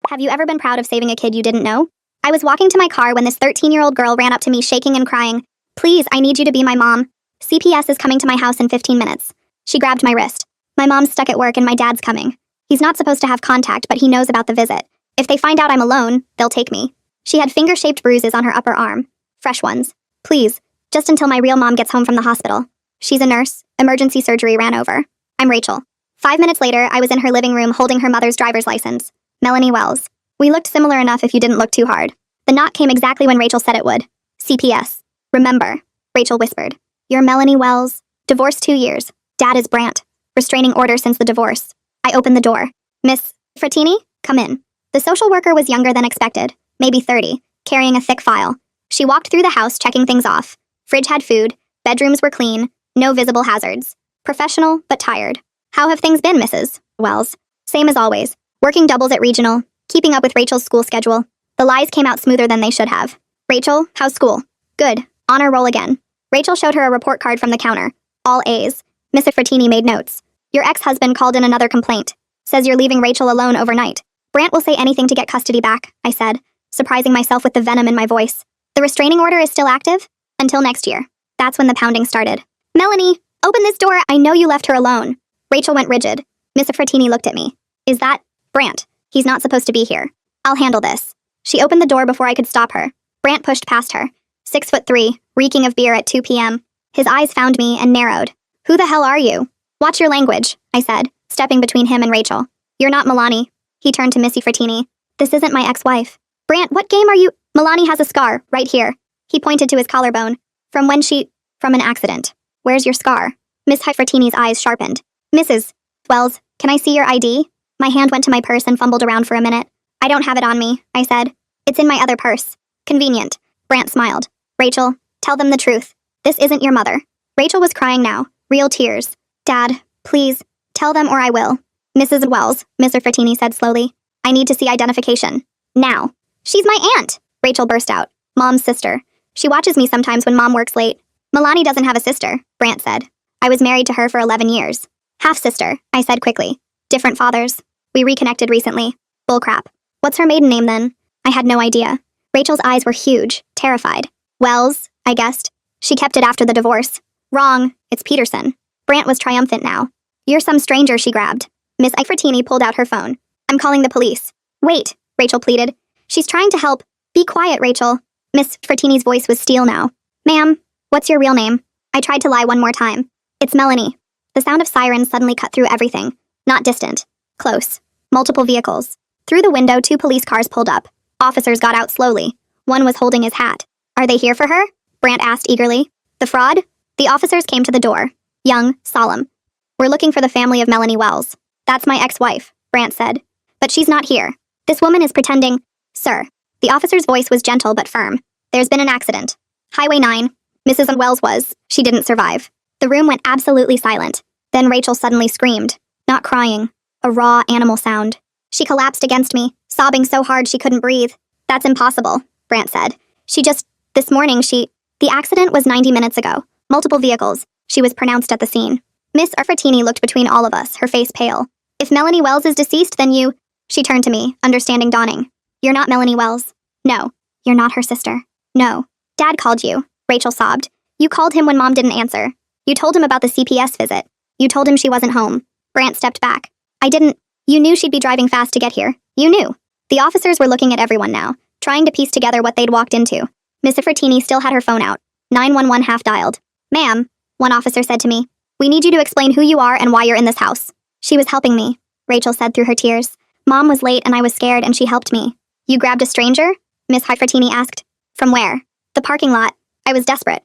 Have you ever been proud of saving a kid you didn't know? I was walking to my car when this 13-year-old girl ran up to me shaking and crying. Please, I need you to be my mom. CPS is coming to my house in 15 minutes. She grabbed my wrist. My mom's stuck at work and my dad's coming. He's not supposed to have contact, but he knows about the visit. If they find out I'm alone, they'll take me. She had finger-shaped bruises on her upper arm. Fresh ones. Please, just until my real mom gets home from the hospital. She's a nurse. Emergency surgery ran over. I'm Rachel. 5 minutes later, I was in her living room holding her mother's driver's license. Melanie Wells. We looked similar enough if you didn't look too hard. The knock came exactly when Rachel said it would. CPS. Remember, Rachel whispered. You're Melanie Wells. Divorced 2 years. Dad is Brant. Restraining order since the divorce. I opened the door. Miss Frattini, come in. The social worker was younger than expected, maybe 30, carrying a thick file. She walked through the house checking things off. Fridge had food. Bedrooms were clean. No visible hazards. Professional, but tired. How have things been, Mrs. Wells? Same as always. Working doubles at regional. Keeping up with Rachel's school schedule. The lies came out smoother than they should have. Rachel, how's school? Good. Honor roll again. Rachel showed her a report card from the counter. All A's. Mrs. Frattini made notes. Your ex-husband called in another complaint. Says you're leaving Rachel alone overnight. Brant will say anything to get custody back, I said, surprising myself with the venom in my voice. The restraining order is still active? Until next year. That's when the pounding started. Melanie, open this door. I know you left her alone. Rachel went rigid. Mrs. Frattini looked at me. Is that Brant? He's not supposed to be here. I'll handle this. She opened the door before I could stop her. Brant pushed past her. 6'3", reeking of beer at 2 p.m. His eyes found me and narrowed. Who the hell are you? Watch your language, I said, stepping between him and Rachel. You're not Melanie. He turned to Missy Frattini. This isn't my ex-wife. Brant, what game are you? Melanie has a scar, right here. He pointed to his collarbone. From an accident. Where's your scar? Miss Frattini's eyes sharpened. Mrs. Wells, can I see your ID? My hand went to my purse and fumbled around for a minute. I don't have it on me, I said. It's in my other purse. Convenient. Brant smiled. Rachel, tell them the truth. This isn't your mother. Rachel was crying now. Real tears. Dad, please, tell them or I will. Mrs. Wells, Mr. Frattini said slowly. I need to see identification. Now. She's my aunt, Rachel burst out. Mom's sister. She watches me sometimes when Mom works late. Melanie doesn't have a sister, Brant said. I was married to her for 11 years. Half-sister, I said quickly. Different fathers. We reconnected recently. Bullcrap. What's her maiden name then? I had no idea. Rachel's eyes were huge, terrified. Wells, I guessed. She kept it after the divorce. Wrong, it's Peterson. Brant was triumphant now. You're some stranger, she grabbed. Miss Frattini pulled out her phone. I'm calling the police. Wait, Rachel pleaded. She's trying to help. Be quiet, Rachel. Miss Frattini's voice was steel now. Ma'am, what's your real name? I tried to lie one more time. It's Melanie. The sound of sirens suddenly cut through everything. Not distant. Close. Multiple vehicles. Through the window, 2 police cars pulled up. Officers got out slowly. One was holding his hat. Are they here for her? Brant asked eagerly. The fraud? The officers came to the door. Young, solemn. We're looking for the family of Melanie Wells. That's my ex-wife, Brant said. But she's not here. This woman is pretending. Sir. The officer's voice was gentle but firm. There's been an accident. Highway 9. Mrs. Wells was. She didn't survive. The room went absolutely silent. Then Rachel suddenly screamed. Not crying. A raw animal sound. She collapsed against me, sobbing so hard she couldn't breathe. That's impossible, Brant said. This morning The accident was 90 minutes ago. Multiple vehicles. She was pronounced at the scene. Miss Frattini looked between all of us, her face pale. If Melanie Wells is deceased, then you... She turned to me, understanding dawning. You're not Melanie Wells. No. You're not her sister. No. Dad called you, Rachel sobbed. You called him when Mom didn't answer. You told him about the CPS visit. You told him she wasn't home. Brant stepped back. I didn't... You knew she'd be driving fast to get here. You knew. The officers were looking at everyone now, trying to piece together what they'd walked into. Miss Frattini still had her phone out. 911 half-dialed. Ma'am, one officer said to me, we need you to explain who you are and why you're in this house. She was helping me, Rachel said through her tears. Mom was late and I was scared and she helped me. You grabbed a stranger? Miss Frattini asked. From where? The parking lot. I was desperate.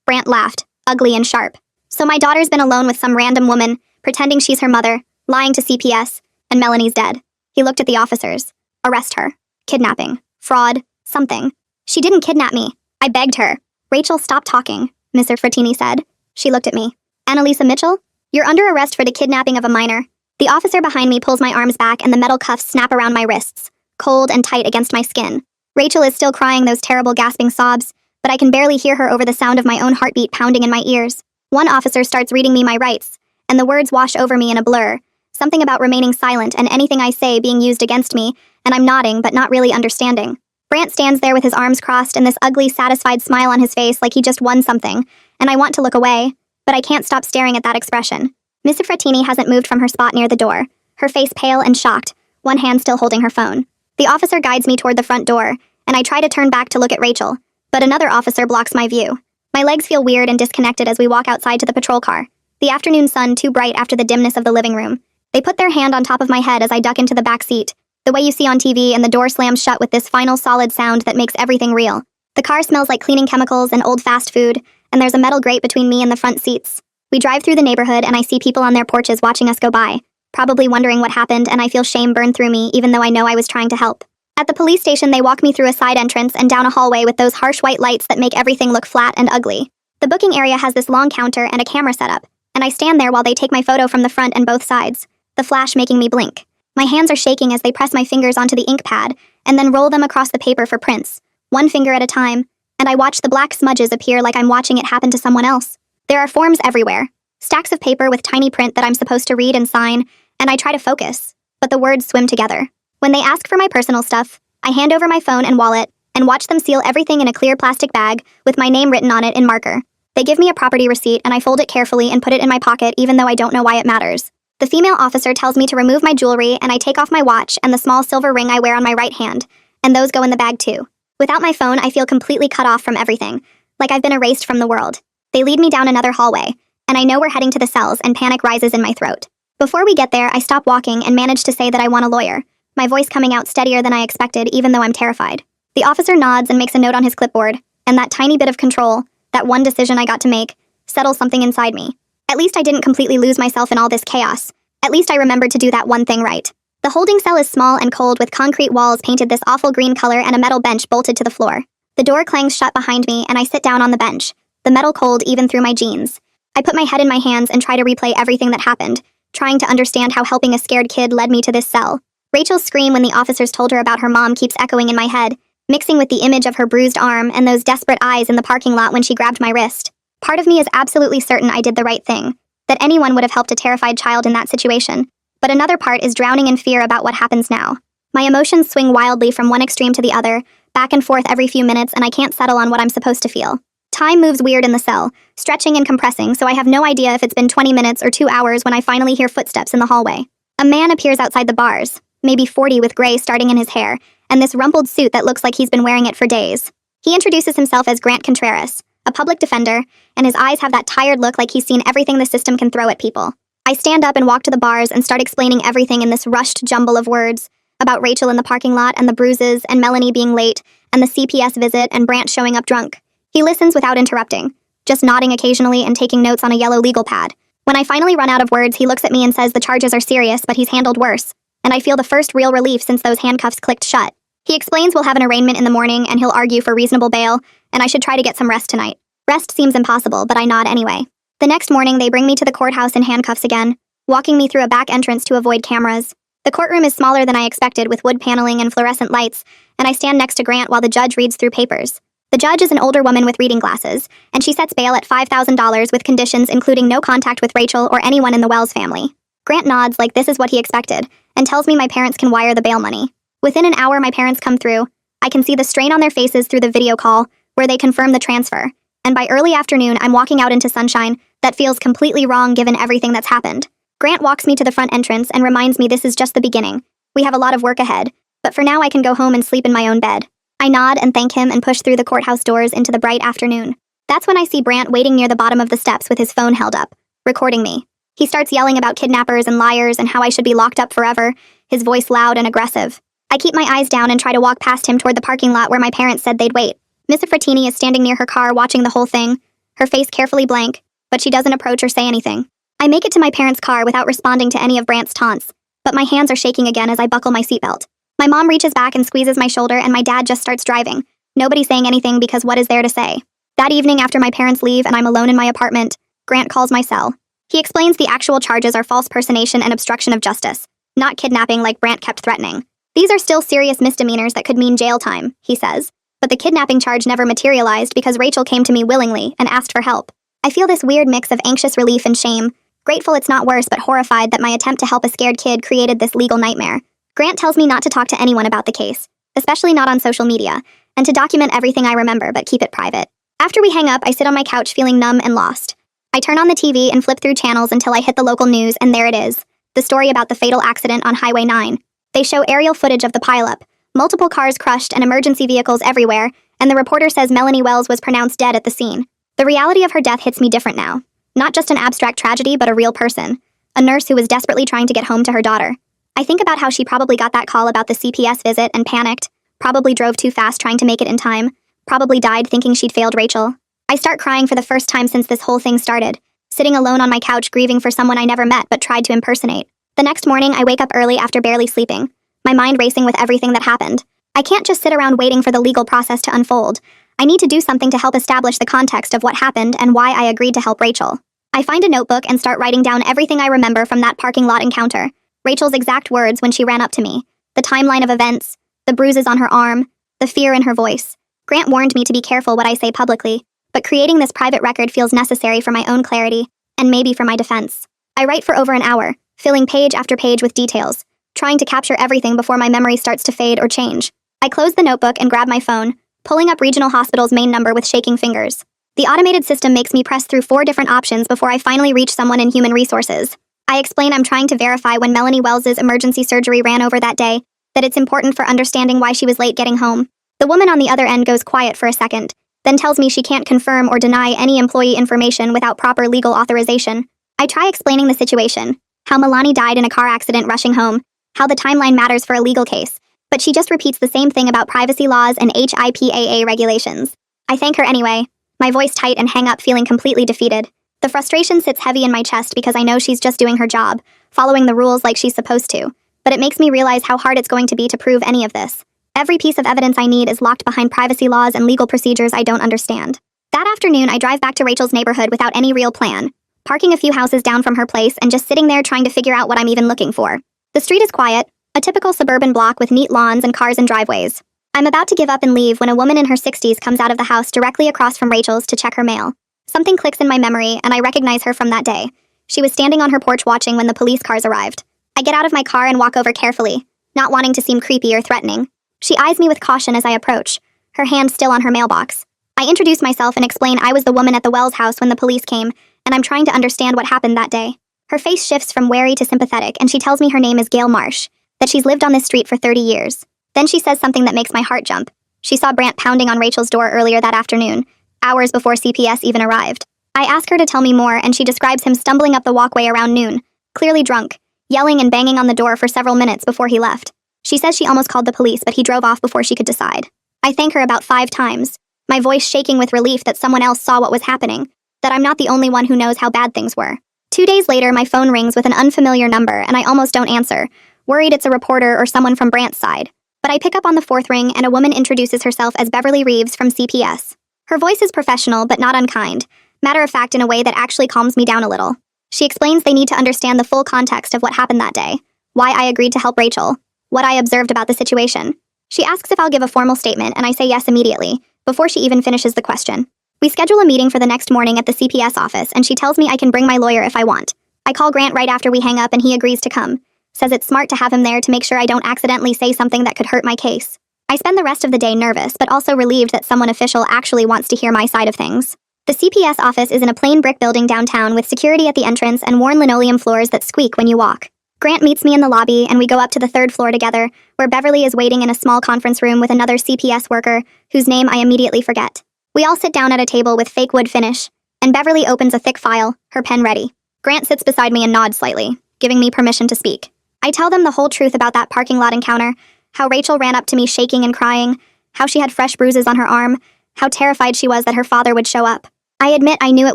Brant laughed, ugly and sharp. So my daughter's been alone with some random woman, pretending she's her mother, lying to CPS, and Melanie's dead. He looked at the officers. Arrest her. Kidnapping. Fraud. Something. She didn't kidnap me. I begged her. Rachel, stop talking, Mr. Frattini said. She looked at me. Annalisa Mitchell? You're under arrest for the kidnapping of a minor. The officer behind me pulls my arms back and the metal cuffs snap around my wrists, cold and tight against my skin. Rachel is still crying those terrible gasping sobs, but I can barely hear her over the sound of my own heartbeat pounding in my ears. One officer starts reading me my rights, and the words wash over me in a blur. Something about remaining silent and anything I say being used against me, and I'm nodding but not really understanding. Brant stands there with his arms crossed and this ugly, satisfied smile on his face like he just won something, and I want to look away, but I can't stop staring at that expression. Miss Frattini hasn't moved from her spot near the door, her face pale and shocked, one hand still holding her phone. The officer guides me toward the front door, and I try to turn back to look at Rachel, but another officer blocks my view. My legs feel weird and disconnected as we walk outside to the patrol car, the afternoon sun too bright after the dimness of the living room. They put their hand on top of my head as I duck into the back seat, the way you see on TV, and the door slams shut with this final solid sound that makes everything real. The car smells like cleaning chemicals and old fast food, and there's a metal grate between me and the front seats. We drive through the neighborhood and I see people on their porches watching us go by, probably wondering what happened, and I feel shame burn through me even though I know I was trying to help. At the police station, they walk me through a side entrance and down a hallway with those harsh white lights that make everything look flat and ugly. The booking area has this long counter and a camera setup, and I stand there while they take my photo from the front and both sides, the flash making me blink. My hands are shaking as they press my fingers onto the ink pad and then roll them across the paper for prints, one finger at a time, and I watch the black smudges appear like I'm watching it happen to someone else. There are forms everywhere, stacks of paper with tiny print that I'm supposed to read and sign, and I try to focus, but the words swim together. When they ask for my personal stuff, I hand over my phone and wallet and watch them seal everything in a clear plastic bag with my name written on it in marker. They give me a property receipt and I fold it carefully and put it in my pocket even though I don't know why it matters. The female officer tells me to remove my jewelry and I take off my watch and the small silver ring I wear on my right hand, and those go in the bag too. Without my phone, I feel completely cut off from everything, like I've been erased from the world. They lead me down another hallway, and I know we're heading to the cells and panic rises in my throat. Before we get there, I stop walking and manage to say that I want a lawyer, my voice coming out steadier than I expected even though I'm terrified. The officer nods and makes a note on his clipboard, and that tiny bit of control, that one decision I got to make, settles something inside me. At least I didn't completely lose myself in all this chaos. At least I remembered to do that one thing right. The holding cell is small and cold with concrete walls painted this awful green color and a metal bench bolted to the floor. The door clangs shut behind me and I sit down on the bench, the metal cold even through my jeans. I put my head in my hands and try to replay everything that happened, trying to understand how helping a scared kid led me to this cell. Rachel's scream when the officers told her about her mom keeps echoing in my head, mixing with the image of her bruised arm and those desperate eyes in the parking lot when she grabbed my wrist. Part of me is absolutely certain I did the right thing, that anyone would have helped a terrified child in that situation, but another part is drowning in fear about what happens now. My emotions swing wildly from one extreme to the other, back and forth every few minutes, and I can't settle on what I'm supposed to feel. Time moves weird in the cell, stretching and compressing, so I have no idea if it's been 20 minutes or 2 hours when I finally hear footsteps in the hallway. A man appears outside the bars, maybe 40 with gray starting in his hair, and this rumpled suit that looks like he's been wearing it for days. He introduces himself as Grant Contreras, a public defender, and his eyes have that tired look like he's seen everything the system can throw at people. I stand up and walk to the bars and start explaining everything in this rushed jumble of words, about Rachel in the parking lot and the bruises and Melanie being late and the CPS visit and Brant showing up drunk. He listens without interrupting, just nodding occasionally and taking notes on a yellow legal pad. When I finally run out of words, he looks at me and says the charges are serious, but he's handled worse, and I feel the first real relief since those handcuffs clicked shut. He explains we'll have an arraignment in the morning and he'll argue for reasonable bail, and I should try to get some rest tonight. Rest seems impossible, but I nod anyway. The next morning, they bring me to the courthouse in handcuffs again, walking me through a back entrance to avoid cameras. The courtroom is smaller than I expected with wood paneling and fluorescent lights, and I stand next to Grant while the judge reads through papers. The judge is an older woman with reading glasses, and she sets bail at $5,000 with conditions including no contact with Rachel or anyone in the Wells family. Grant nods like this is what he expected, and tells me my parents can wire the bail money. Within an hour, my parents come through. I can see the strain on their faces through the video call, where they confirm the transfer, and by early afternoon, I'm walking out into sunshine that feels completely wrong given everything that's happened. Grant walks me to the front entrance and reminds me this is just the beginning. We have a lot of work ahead, but for now I can go home and sleep in my own bed. I nod and thank him and push through the courthouse doors into the bright afternoon. That's when I see Brant waiting near the bottom of the steps with his phone held up, recording me. He starts yelling about kidnappers and liars and how I should be locked up forever, his voice loud and aggressive. I keep my eyes down and try to walk past him toward the parking lot where my parents said they'd wait. Miss Frattini is standing near her car watching the whole thing, her face carefully blank, but she doesn't approach or say anything. I make it to my parents' car without responding to any of Brant's taunts, but my hands are shaking again as I buckle my seatbelt. My mom reaches back and squeezes my shoulder and my dad just starts driving, nobody saying anything because what is there to say? That evening after my parents leave and I'm alone in my apartment, Grant calls my cell. He explains the actual charges are false personation and obstruction of justice, not kidnapping like Brant kept threatening. These are still serious misdemeanors that could mean jail time, he says, but the kidnapping charge never materialized because Rachel came to me willingly and asked for help. I feel this weird mix of anxious relief and shame, grateful it's not worse but horrified that my attempt to help a scared kid created this legal nightmare. Grant tells me not to talk to anyone about the case, especially not on social media, and to document everything I remember but keep it private. After we hang up, I sit on my couch feeling numb and lost. I turn on the TV and flip through channels until I hit the local news, and there it is, the story about the fatal accident on Highway 9. They show aerial footage of the pileup, multiple cars crushed and emergency vehicles everywhere, and the reporter says Melanie Wells was pronounced dead at the scene. The reality of her death hits me different now. Not just an abstract tragedy, but a real person. A nurse who was desperately trying to get home to her daughter. I think about how she probably got that call about the CPS visit and panicked, probably drove too fast trying to make it in time, probably died thinking she'd failed Rachel. I start crying for the first time since this whole thing started, sitting alone on my couch grieving for someone I never met but tried to impersonate. The next morning, I wake up early after barely sleeping, my mind racing with everything that happened. I can't just sit around waiting for the legal process to unfold. I need to do something to help establish the context of what happened and why I agreed to help Rachel. I find a notebook and start writing down everything I remember from that parking lot encounter. Rachel's exact words when she ran up to me, the timeline of events, the bruises on her arm, the fear in her voice. Grant warned me to be careful what I say publicly, but creating this private record feels necessary for my own clarity, and maybe for my defense. I write for over an hour, filling page after page with details, trying to capture everything before my memory starts to fade or change. I close the notebook and grab my phone, pulling up Regional Hospital's main number with shaking fingers. The automated system makes me press through 4 different options before I finally reach someone in Human Resources. I explain I'm trying to verify when Melanie Wells's emergency surgery ran over that day, that it's important for understanding why she was late getting home. The woman on the other end goes quiet for a second, then tells me she can't confirm or deny any employee information without proper legal authorization. I try explaining the situation, how Melanie died in a car accident rushing home, how the timeline matters for a legal case, but she just repeats the same thing about privacy laws and HIPAA regulations. I thank her anyway, my voice tight, and hang up feeling completely defeated. The frustration sits heavy in my chest because I know she's just doing her job, following the rules like she's supposed to, but it makes me realize how hard it's going to be to prove any of this. Every piece of evidence I need is locked behind privacy laws and legal procedures I don't understand. That afternoon, I drive back to Rachel's neighborhood without any real plan, parking a few houses down from her place and just sitting there trying to figure out what I'm even looking for. The street is quiet, a typical suburban block with neat lawns and cars and driveways. I'm about to give up and leave when a woman in her 60s comes out of the house directly across from Rachel's to check her mail. Something clicks in my memory, and I recognize her from that day. She was standing on her porch watching when the police cars arrived. I get out of my car and walk over carefully, not wanting to seem creepy or threatening. She eyes me with caution as I approach, her hand still on her mailbox. I introduce myself and explain I was the woman at the Wells house when the police came, and I'm trying to understand what happened that day. Her face shifts from wary to sympathetic, and she tells me her name is Gail Marsh, that she's lived on this street for 30 years. Then she says something that makes my heart jump. She saw Brant pounding on Rachel's door earlier that afternoon, hours before CPS even arrived. I ask her to tell me more, and she describes him stumbling up the walkway around noon, clearly drunk, yelling and banging on the door for several minutes before he left. She says she almost called the police, but he drove off before she could decide. I thank her about 5 times, my voice shaking with relief that someone else saw what was happening, that I'm not the only one who knows how bad things were. 2 days later, my phone rings with an unfamiliar number, and I almost don't answer, worried it's a reporter or someone from Brant's side. But I pick up on the 4th ring, and a woman introduces herself as Beverly Reeves from CPS. Her voice is professional but not unkind, matter of fact in a way that actually calms me down a little. She explains they need to understand the full context of what happened that day, why I agreed to help Rachel, what I observed about the situation. She asks if I'll give a formal statement, and I say yes immediately, before she even finishes the question. We schedule a meeting for the next morning at the CPS office, and she tells me I can bring my lawyer if I want. I call Grant right after we hang up, and he agrees to come. Says it's smart to have him there to make sure I don't accidentally say something that could hurt my case. I spend the rest of the day nervous, but also relieved that someone official actually wants to hear my side of things. The CPS office is in a plain brick building downtown with security at the entrance and worn linoleum floors that squeak when you walk. Grant meets me in the lobby, and we go up to the 3rd floor together, where Beverly is waiting in a small conference room with another CPS worker, whose name I immediately forget. We all sit down at a table with fake wood finish, and Beverly opens a thick file, her pen ready. Grant sits beside me and nods slightly, giving me permission to speak. I tell them the whole truth about that parking lot encounter, how Rachel ran up to me shaking and crying, how she had fresh bruises on her arm, how terrified she was that her father would show up. I admit I knew it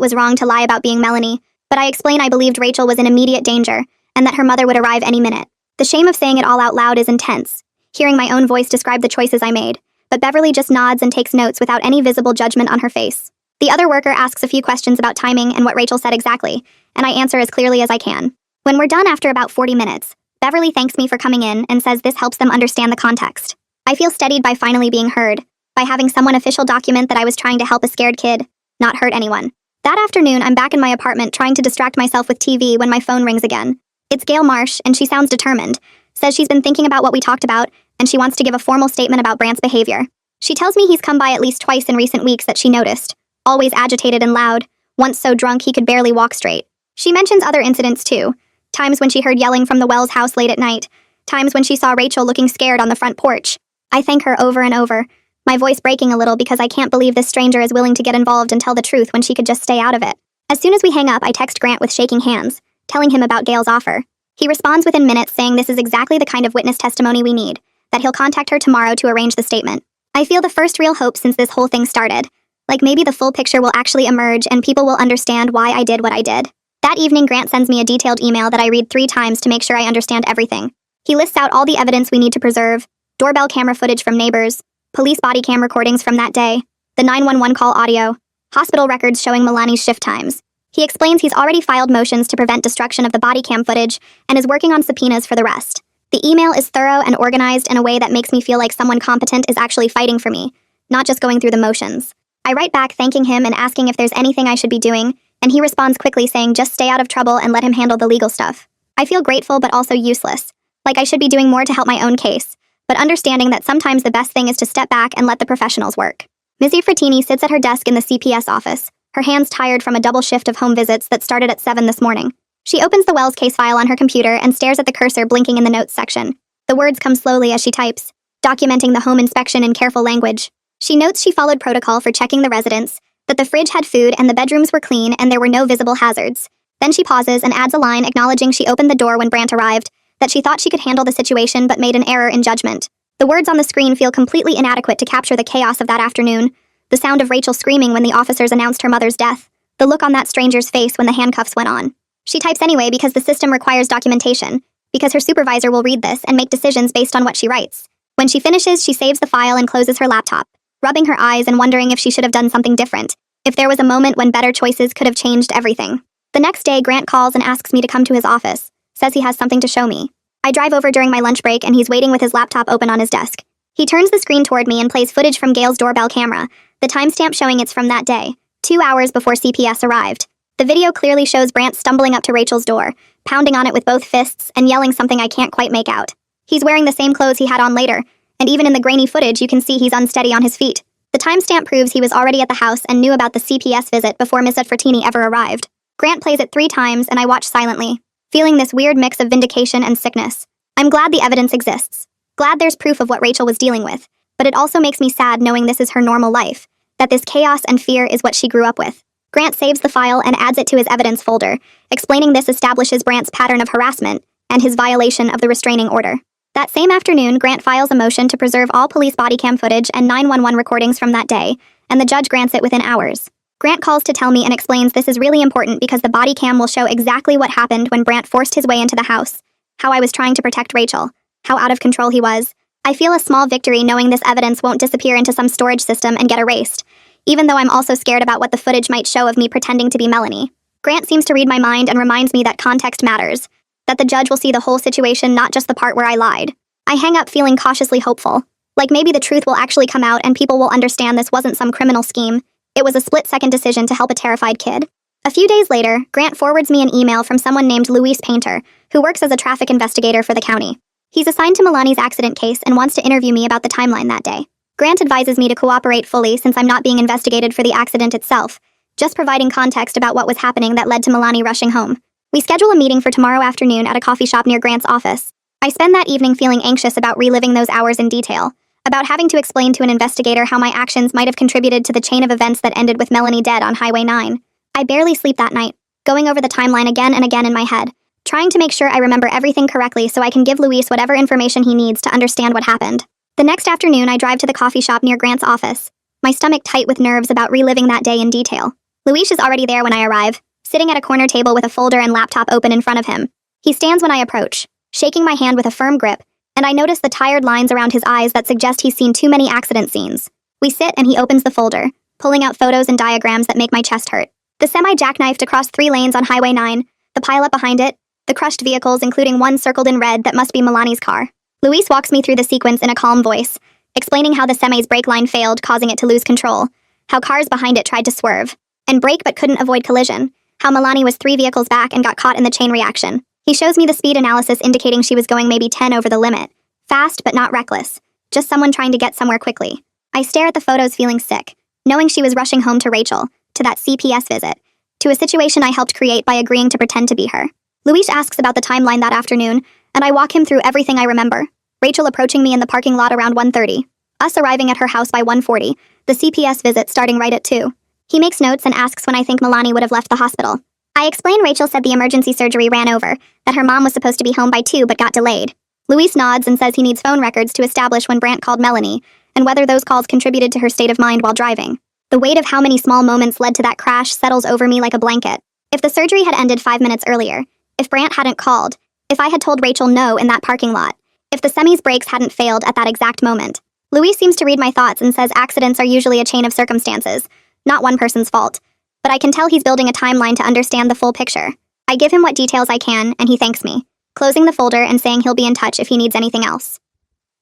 was wrong to lie about being Melanie, but I explain I believed Rachel was in immediate danger, and that her mother would arrive any minute. The shame of saying it all out loud is intense, hearing my own voice describe the choices I made, but Beverly just nods and takes notes without any visible judgment on her face. The other worker asks a few questions about timing and what Rachel said exactly, and I answer as clearly as I can. When we're done after about 40 minutes, Beverly thanks me for coming in and says this helps them understand the context. I feel steadied by finally being heard, by having someone official document that I was trying to help a scared kid, not hurt anyone. That afternoon, I'm back in my apartment trying to distract myself with TV when my phone rings again. It's Gail Marsh, and she sounds determined, Says she's been thinking about what we talked about, and she wants to give a formal statement about Brant's behavior. She tells me he's come by at least twice in recent weeks that she noticed. Always agitated and loud, once so drunk he could barely walk straight. She mentions other incidents too. Times when she heard yelling from the Wells house late at night. Times when she saw Rachel looking scared on the front porch. I thank her over and over, my voice breaking a little because I can't believe this stranger is willing to get involved and tell the truth when she could just stay out of it. As soon as we hang up, I text Grant with shaking hands, telling him about Gail's offer. He responds within minutes saying this is exactly the kind of witness testimony we need, that he'll contact her tomorrow to arrange the statement. I feel the first real hope since this whole thing started. Like maybe the full picture will actually emerge and people will understand why I did what I did. That evening, Grant sends me a detailed email that I read 3 times to make sure I understand everything. He lists out all the evidence we need to preserve, doorbell camera footage from neighbors, police body cam recordings from that day, the 911 call audio, hospital records showing Milani's shift times. He explains he's already filed motions to prevent destruction of the body cam footage and is working on subpoenas for the rest. The email is thorough and organized in a way that makes me feel like someone competent is actually fighting for me, not just going through the motions. I write back thanking him and asking if there's anything I should be doing, and he responds quickly saying just stay out of trouble and let him handle the legal stuff. I feel grateful but also useless, like I should be doing more to help my own case, but understanding that sometimes the best thing is to step back and let the professionals work. Missy Frattini sits at her desk in the CPS office, her hands tired from a double shift of home visits that started at 7 this morning. She opens the Wells case file on her computer and stares at the cursor blinking in the notes section. The words come slowly as she types, documenting the home inspection in careful language. She notes she followed protocol for checking the residence, that the fridge had food and the bedrooms were clean and there were no visible hazards. Then she pauses and adds a line acknowledging she opened the door when Brant arrived, that she thought she could handle the situation but made an error in judgment. The words on the screen feel completely inadequate to capture the chaos of that afternoon. The sound of Rachel screaming when the officers announced her mother's death. The look on that stranger's face when the handcuffs went on. She types anyway because the system requires documentation, because her supervisor will read this and make decisions based on what she writes. When she finishes, she saves the file and closes her laptop, rubbing her eyes and wondering if she should have done something different, if there was a moment when better choices could have changed everything. The next day, Grant calls and asks me to come to his office, says he has something to show me. I drive over during my lunch break and he's waiting with his laptop open on his desk. He turns the screen toward me and plays footage from Gail's doorbell camera, the timestamp showing it's from that day, 2 hours before CPS arrived. The video clearly shows Brant stumbling up to Rachel's door, pounding on it with both fists and yelling something I can't quite make out. He's wearing the same clothes he had on later, and even in the grainy footage you can see he's unsteady on his feet. The timestamp proves he was already at the house and knew about the CPS visit before Miss Frattini ever arrived. Grant plays it 3 times and I watch silently, feeling this weird mix of vindication and sickness. I'm glad the evidence exists. Glad there's proof of what Rachel was dealing with, but it also makes me sad knowing this is her normal life, that this chaos and fear is what she grew up with. Grant saves the file and adds it to his evidence folder, explaining this establishes Brant's pattern of harassment and his violation of the restraining order. That same afternoon, Grant files a motion to preserve all police body cam footage and 911 recordings from that day, and the judge grants it within hours. Grant calls to tell me and explains this is really important because the body cam will show exactly what happened when Brant forced his way into the house, how I was trying to protect Rachel, how out of control he was. I feel a small victory knowing this evidence won't disappear into some storage system and get erased, even though I'm also scared about what the footage might show of me pretending to be Melanie. Grant seems to read my mind and reminds me that context matters, that the judge will see the whole situation, not just the part where I lied. I hang up feeling cautiously hopeful, like maybe the truth will actually come out and people will understand this wasn't some criminal scheme. It was a split-second decision to help a terrified kid. A few days later, Grant forwards me an email from someone named Luis Painter, who works as a traffic investigator for the county. He's assigned to Milani's accident case and wants to interview me about the timeline that day. Grant advises me to cooperate fully since I'm not being investigated for the accident itself, just providing context about what was happening that led to Milani rushing home. We schedule a meeting for tomorrow afternoon at a coffee shop near Grant's office. I spend that evening feeling anxious about reliving those hours in detail, about having to explain to an investigator how my actions might have contributed to the chain of events that ended with Melanie dead on Highway 9. I barely sleep that night, going over the timeline again and again in my head, trying to make sure I remember everything correctly so I can give Luis whatever information he needs to understand what happened. The next afternoon, I drive to the coffee shop near Grant's office, my stomach tight with nerves about reliving that day in detail. Luis is already there when I arrive, sitting at a corner table with a folder and laptop open in front of him. He stands when I approach, shaking my hand with a firm grip, and I notice the tired lines around his eyes that suggest he's seen too many accident scenes. We sit and he opens the folder, pulling out photos and diagrams that make my chest hurt. The semi-jackknifed across 3 lanes on Highway 9, the pileup behind it, the crushed vehicles including one circled in red that must be Milani's car. Luis walks me through the sequence in a calm voice, explaining how the semi's brake line failed, causing it to lose control, how cars behind it tried to swerve and brake but couldn't avoid collision, how Milani was 3 vehicles back and got caught in the chain reaction. He shows me the speed analysis indicating she was going maybe 10 over the limit. Fast, but not reckless. Just someone trying to get somewhere quickly. I stare at the photos feeling sick, knowing she was rushing home to Rachel, to that CPS visit, to a situation I helped create by agreeing to pretend to be her. Luis asks about the timeline that afternoon, and I walk him through everything I remember. Rachel approaching me in the parking lot around 1:30. Us arriving at her house by 1:40, the CPS visit starting right at 2. He makes notes and asks when I think Milani would have left the hospital. I explain Rachel said the emergency surgery ran over, that her mom was supposed to be home by 2 but got delayed. Luis nods and says he needs phone records to establish when Brandt called Melanie, and whether those calls contributed to her state of mind while driving. The weight of how many small moments led to that crash settles over me like a blanket. If the surgery had ended 5 minutes earlier, if Brandt hadn't called, if I had told Rachel no in that parking lot, if the semi's brakes hadn't failed at that exact moment. Luis seems to read my thoughts and says accidents are usually a chain of circumstances, not one person's fault. But I can tell he's building a timeline to understand the full picture. I give him what details I can, and he thanks me, closing the folder and saying he'll be in touch if he needs anything else.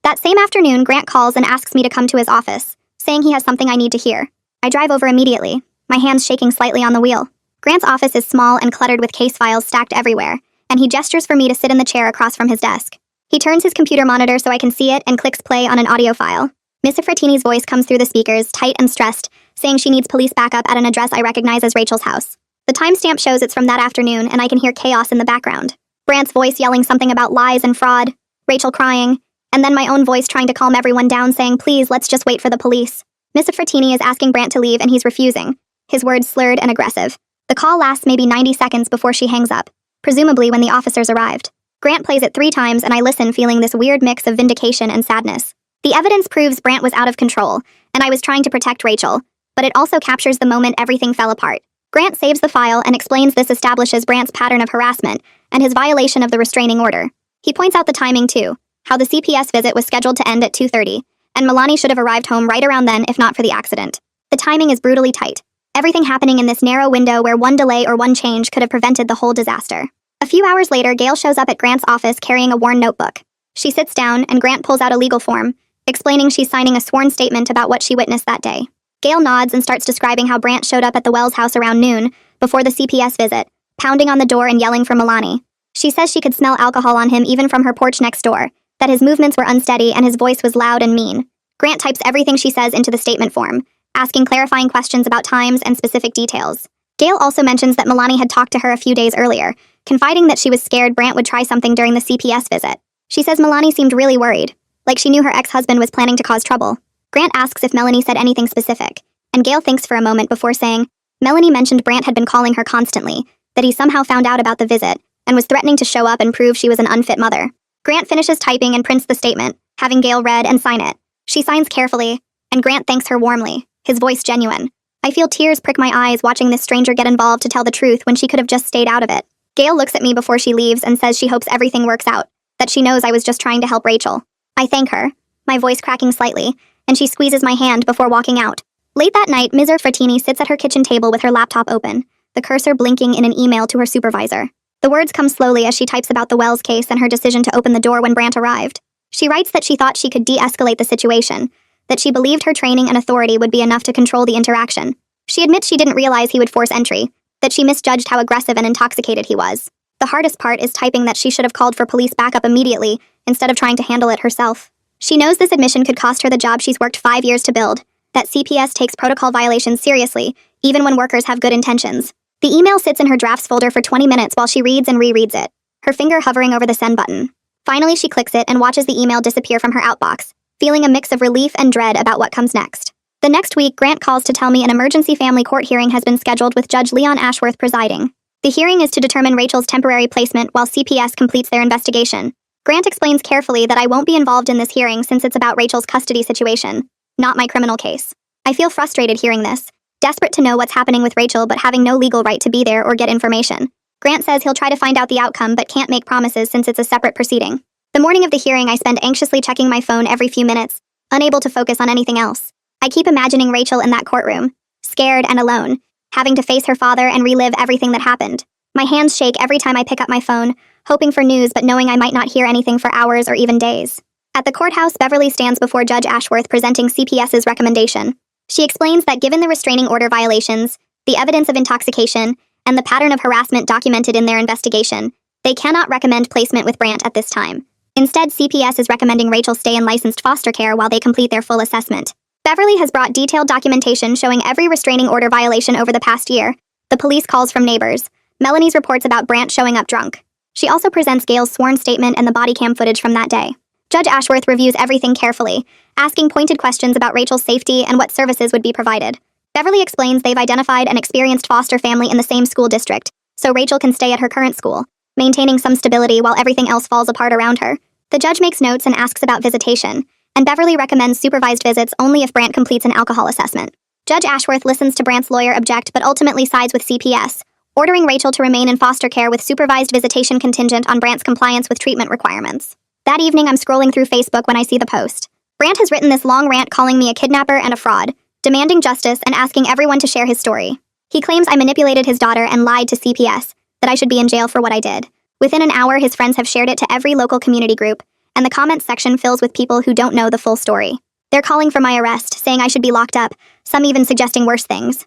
That same afternoon, Grant calls and asks me to come to his office, saying he has something I need to hear. I drive over immediately, my hands shaking slightly on the wheel. Grant's office is small and cluttered with case files stacked everywhere, and he gestures for me to sit in the chair across from his desk. He turns his computer monitor so I can see it and clicks play on an audio file. Miss Frattini's voice comes through the speakers, tight and stressed, saying she needs police backup at an address I recognize as Rachel's house. The timestamp shows it's from that afternoon, and I can hear chaos in the background. Brandt's voice yelling something about lies and fraud, Rachel crying, and then my own voice trying to calm everyone down saying, please, let's just wait for the police. Miss Frattini is asking Brandt to leave and he's refusing, his words slurred and aggressive. The call lasts maybe 90 seconds before she hangs up, presumably when the officers arrived. Grant plays it 3 times and I listen feeling this weird mix of vindication and sadness. The evidence proves Brandt was out of control, and I was trying to protect Rachel, but it also captures the moment everything fell apart. Grant saves the file and explains this establishes Brandt's pattern of harassment and his violation of the restraining order. He points out the timing too, how the CPS visit was scheduled to end at 2:30, and Milani should have arrived home right around then if not for the accident. The timing is brutally tight. Everything happening in this narrow window where one delay or one change could have prevented the whole disaster. A few hours later, Gail shows up at Grant's office carrying a worn notebook. She sits down and Grant pulls out a legal form, explaining she's signing a sworn statement about what she witnessed that day. Gail nods and starts describing how Brandt showed up at the Wells house around noon, before the CPS visit, pounding on the door and yelling for Milani. She says she could smell alcohol on him even from her porch next door, that his movements were unsteady and his voice was loud and mean. Grant types everything she says into the statement form, asking clarifying questions about times and specific details. Gail also mentions that Milani had talked to her a few days earlier, confiding that she was scared Brandt would try something during the CPS visit. She says Milani seemed really worried, like she knew her ex-husband was planning to cause trouble. Grant asks if Melanie said anything specific, and Gail thinks for a moment before saying, Melanie mentioned Brandt had been calling her constantly, that he somehow found out about the visit, and was threatening to show up and prove she was an unfit mother. Grant finishes typing and prints the statement, having Gail read and sign it. She signs carefully, and Grant thanks her warmly, his voice genuine. I feel tears prick my eyes watching this stranger get involved to tell the truth when she could have just stayed out of it. Gail looks at me before she leaves and says she hopes everything works out, that she knows I was just trying to help Rachel. I thank her, my voice cracking slightly, and she squeezes my hand before walking out. Late that night, Ms. Frattini sits at her kitchen table with her laptop open, the cursor blinking in an email to her supervisor. The words come slowly as she types about the Wells case and her decision to open the door when Brandt arrived. She writes that she thought she could de-escalate the situation, that she believed her training and authority would be enough to control the interaction. She admits she didn't realize he would force entry, that she misjudged how aggressive and intoxicated he was. The hardest part is typing that she should have called for police backup immediately instead of trying to handle it herself. She knows this admission could cost her the job she's worked 5 years to build, that CPS takes protocol violations seriously, even when workers have good intentions. The email sits in her drafts folder for 20 minutes while she reads and rereads it, her finger hovering over the send button. Finally, she clicks it and watches the email disappear from her outbox, feeling a mix of relief and dread about what comes next. The next week, Grant calls to tell me an emergency family court hearing has been scheduled with Judge Leon Ashworth presiding. The hearing is to determine Rachel's temporary placement while CPS completes their investigation. Grant explains carefully that I won't be involved in this hearing since it's about Rachel's custody situation, not my criminal case. I feel frustrated hearing this, desperate to know what's happening with Rachel but having no legal right to be there or get information. Grant says he'll try to find out the outcome but can't make promises since it's a separate proceeding. The morning of the hearing, I spend anxiously checking my phone every few minutes, unable to focus on anything else. I keep imagining Rachel in that courtroom, scared and alone, having to face her father and relive everything that happened. My hands shake every time I pick up my phone, hoping for news but knowing I might not hear anything for hours or even days. At the courthouse, Beverly stands before Judge Ashworth presenting CPS's recommendation. She explains that given the restraining order violations, the evidence of intoxication, and the pattern of harassment documented in their investigation, They cannot recommend placement with Brant at this time. Instead, CPS is recommending Rachel stay in licensed foster care while they complete their full assessment. Beverly has brought detailed documentation showing every restraining order violation over the past year, the police calls from neighbors, Melanie's reports about Brant showing up drunk. She also presents Gail's sworn statement and the body cam footage from that day. Judge Ashworth reviews everything carefully, asking pointed questions about Rachel's safety and what services would be provided. Beverly explains they've identified an experienced foster family in the same school district, so Rachel can stay at her current school, maintaining some stability while everything else falls apart around her. The judge makes notes and asks about visitation, and Beverly recommends supervised visits only if Brant completes an alcohol assessment. Judge Ashworth listens to Brant's lawyer object but ultimately sides with CPS, ordering Rachel to remain in foster care with supervised visitation contingent on Brant's compliance with treatment requirements. That evening, I'm scrolling through Facebook when I see the post. Brant has written this long rant calling me a kidnapper and a fraud, demanding justice and asking everyone to share his story. He claims I manipulated his daughter and lied to CPS, that I should be in jail for what I did. Within an hour, his friends have shared it to every local community group, and the comments section fills with people who don't know the full story. They're calling for my arrest, saying I should be locked up, some even suggesting worse things.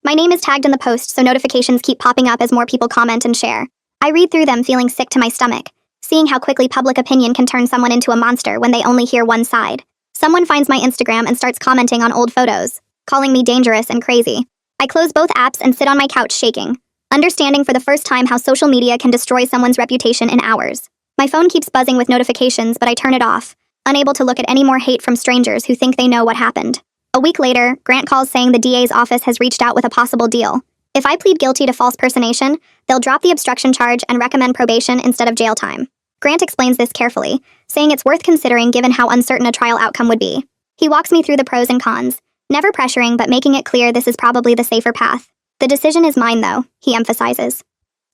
My name is tagged in the post, so notifications keep popping up as more people comment and share. I read through them feeling sick to my stomach, seeing how quickly public opinion can turn someone into a monster when they only hear one side. Someone finds my Instagram and starts commenting on old photos, calling me dangerous and crazy. I close both apps and sit on my couch shaking, understanding for the first time how social media can destroy someone's reputation in hours. My phone keeps buzzing with notifications, but I turn it off, unable to look at any more hate from strangers who think they know what happened. A week later, Grant calls saying the DA's office has reached out with a possible deal. If I plead guilty to false personation, they'll drop the obstruction charge and recommend probation instead of jail time. Grant explains this carefully, saying it's worth considering given how uncertain a trial outcome would be. He walks me through the pros and cons, never pressuring but making it clear this is probably the safer path. The decision is mine, though, he emphasizes.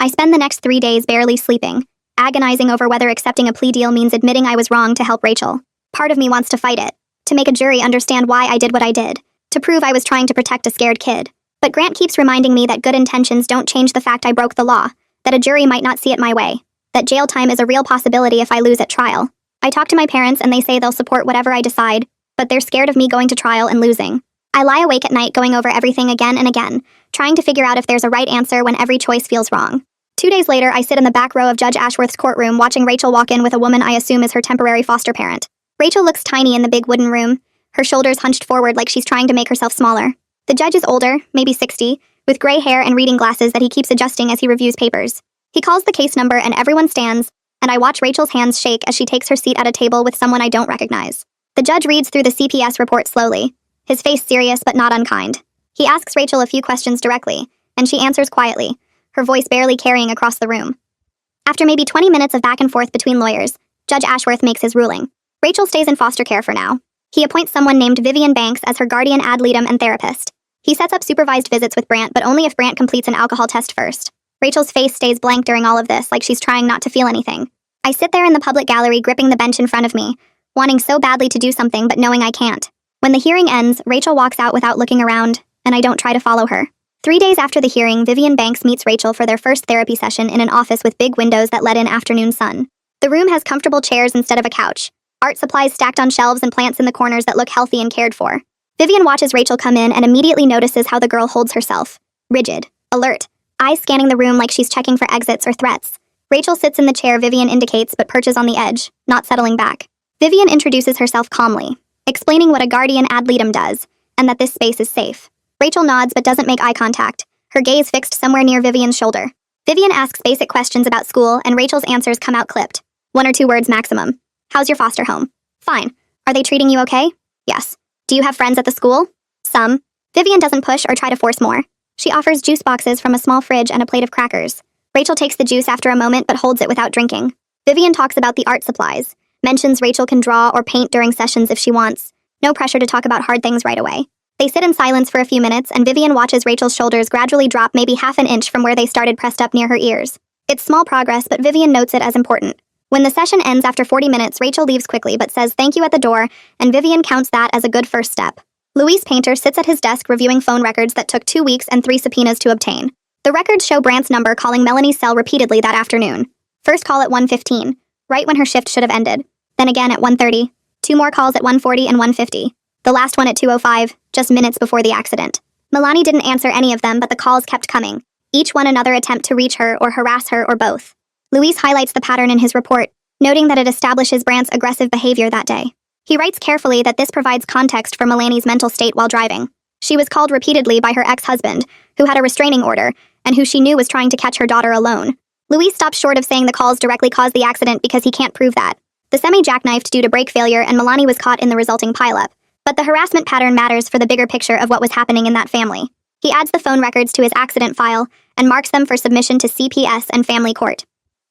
I spend the next 3 days barely sleeping, agonizing over whether accepting a plea deal means admitting I was wrong to help Rachel. Part of me wants to fight it, to make a jury understand why I did what I did, to prove I was trying to protect a scared kid. But Grant keeps reminding me that good intentions don't change the fact I broke the law, that a jury might not see it my way, that jail time is a real possibility if I lose at trial. I talk to my parents and they say they'll support whatever I decide, but they're scared of me going to trial and losing. I lie awake at night going over everything again and again, trying to figure out if there's a right answer when every choice feels wrong. 2 days later, I sit in the back row of Judge Ashworth's courtroom watching Rachel walk in with a woman I assume is her temporary foster parent. Rachel looks tiny in the big wooden room, her shoulders hunched forward like she's trying to make herself smaller. The judge is older, maybe 60, with gray hair and reading glasses that he keeps adjusting as he reviews papers. He calls the case number and everyone stands, and I watch Rachel's hands shake as she takes her seat at a table with someone I don't recognize. The judge reads through the CPS report slowly, his face serious but not unkind. He asks Rachel a few questions directly, and she answers quietly, her voice barely carrying across the room. After maybe 20 minutes of back and forth between lawyers, Judge Ashworth makes his ruling. Rachel stays in foster care for now. He appoints someone named Vivian Banks as her guardian ad litem and therapist. He sets up supervised visits with Brant, but only if Brant completes an alcohol test first. Rachel's face stays blank during all of this, like she's trying not to feel anything. I sit there in the public gallery gripping the bench in front of me, wanting so badly to do something but knowing I can't. When the hearing ends, Rachel walks out without looking around, and I don't try to follow her. 3 days after the hearing, Vivian Banks meets Rachel for their first therapy session in an office with big windows that let in afternoon sun. The room has comfortable chairs instead of a couch, art supplies stacked on shelves and plants in the corners that look healthy and cared for. Vivian watches Rachel come in and immediately notices how the girl holds herself. Rigid, alert, eyes scanning the room like she's checking for exits or threats. Rachel sits in the chair Vivian indicates but perches on the edge, not settling back. Vivian introduces herself calmly, explaining what a guardian ad litem does, and that this space is safe. Rachel nods but doesn't make eye contact, her gaze fixed somewhere near Vivian's shoulder. Vivian asks basic questions about school, and Rachel's answers come out clipped. 1 or 2 words maximum. How's your foster home? Fine. Are they treating you okay? Yes. Do you have friends at the school? Some. Vivian doesn't push or try to force more. She offers juice boxes from a small fridge and a plate of crackers. Rachel takes the juice after a moment but holds it without drinking. Vivian talks about the art supplies, mentions Rachel can draw or paint during sessions if she wants. No pressure to talk about hard things right away. They sit in silence for a few minutes, and Vivian watches Rachel's shoulders gradually drop maybe half an inch from where they started pressed up near her ears. It's small progress, but Vivian notes it as important. When the session ends after 40 minutes, Rachel leaves quickly but says thank you at the door, and Vivian counts that as a good first step. Luis Painter sits at his desk reviewing phone records that took 2 weeks and 3 subpoenas to obtain. The records show Brant's number calling Melanie's cell repeatedly that afternoon. First call at 1:15, right when her shift should have ended. Then again at 1:30. 2 more calls at 1:40 and 1:50. The last one at 2:05, just minutes before the accident. Melanie didn't answer any of them, but the calls kept coming, each one another attempt to reach her or harass her or both. Luis highlights the pattern in his report, noting that it establishes Brandt's aggressive behavior that day. He writes carefully that this provides context for Melani's mental state while driving. She was called repeatedly by her ex-husband, who had a restraining order, and who she knew was trying to catch her daughter alone. Luis stops short of saying the calls directly caused the accident because he can't prove that. The semi jackknifed due to brake failure and Melanie was caught in the resulting pileup. But the harassment pattern matters for the bigger picture of what was happening in that family. He adds the phone records to his accident file and marks them for submission to CPS and family court.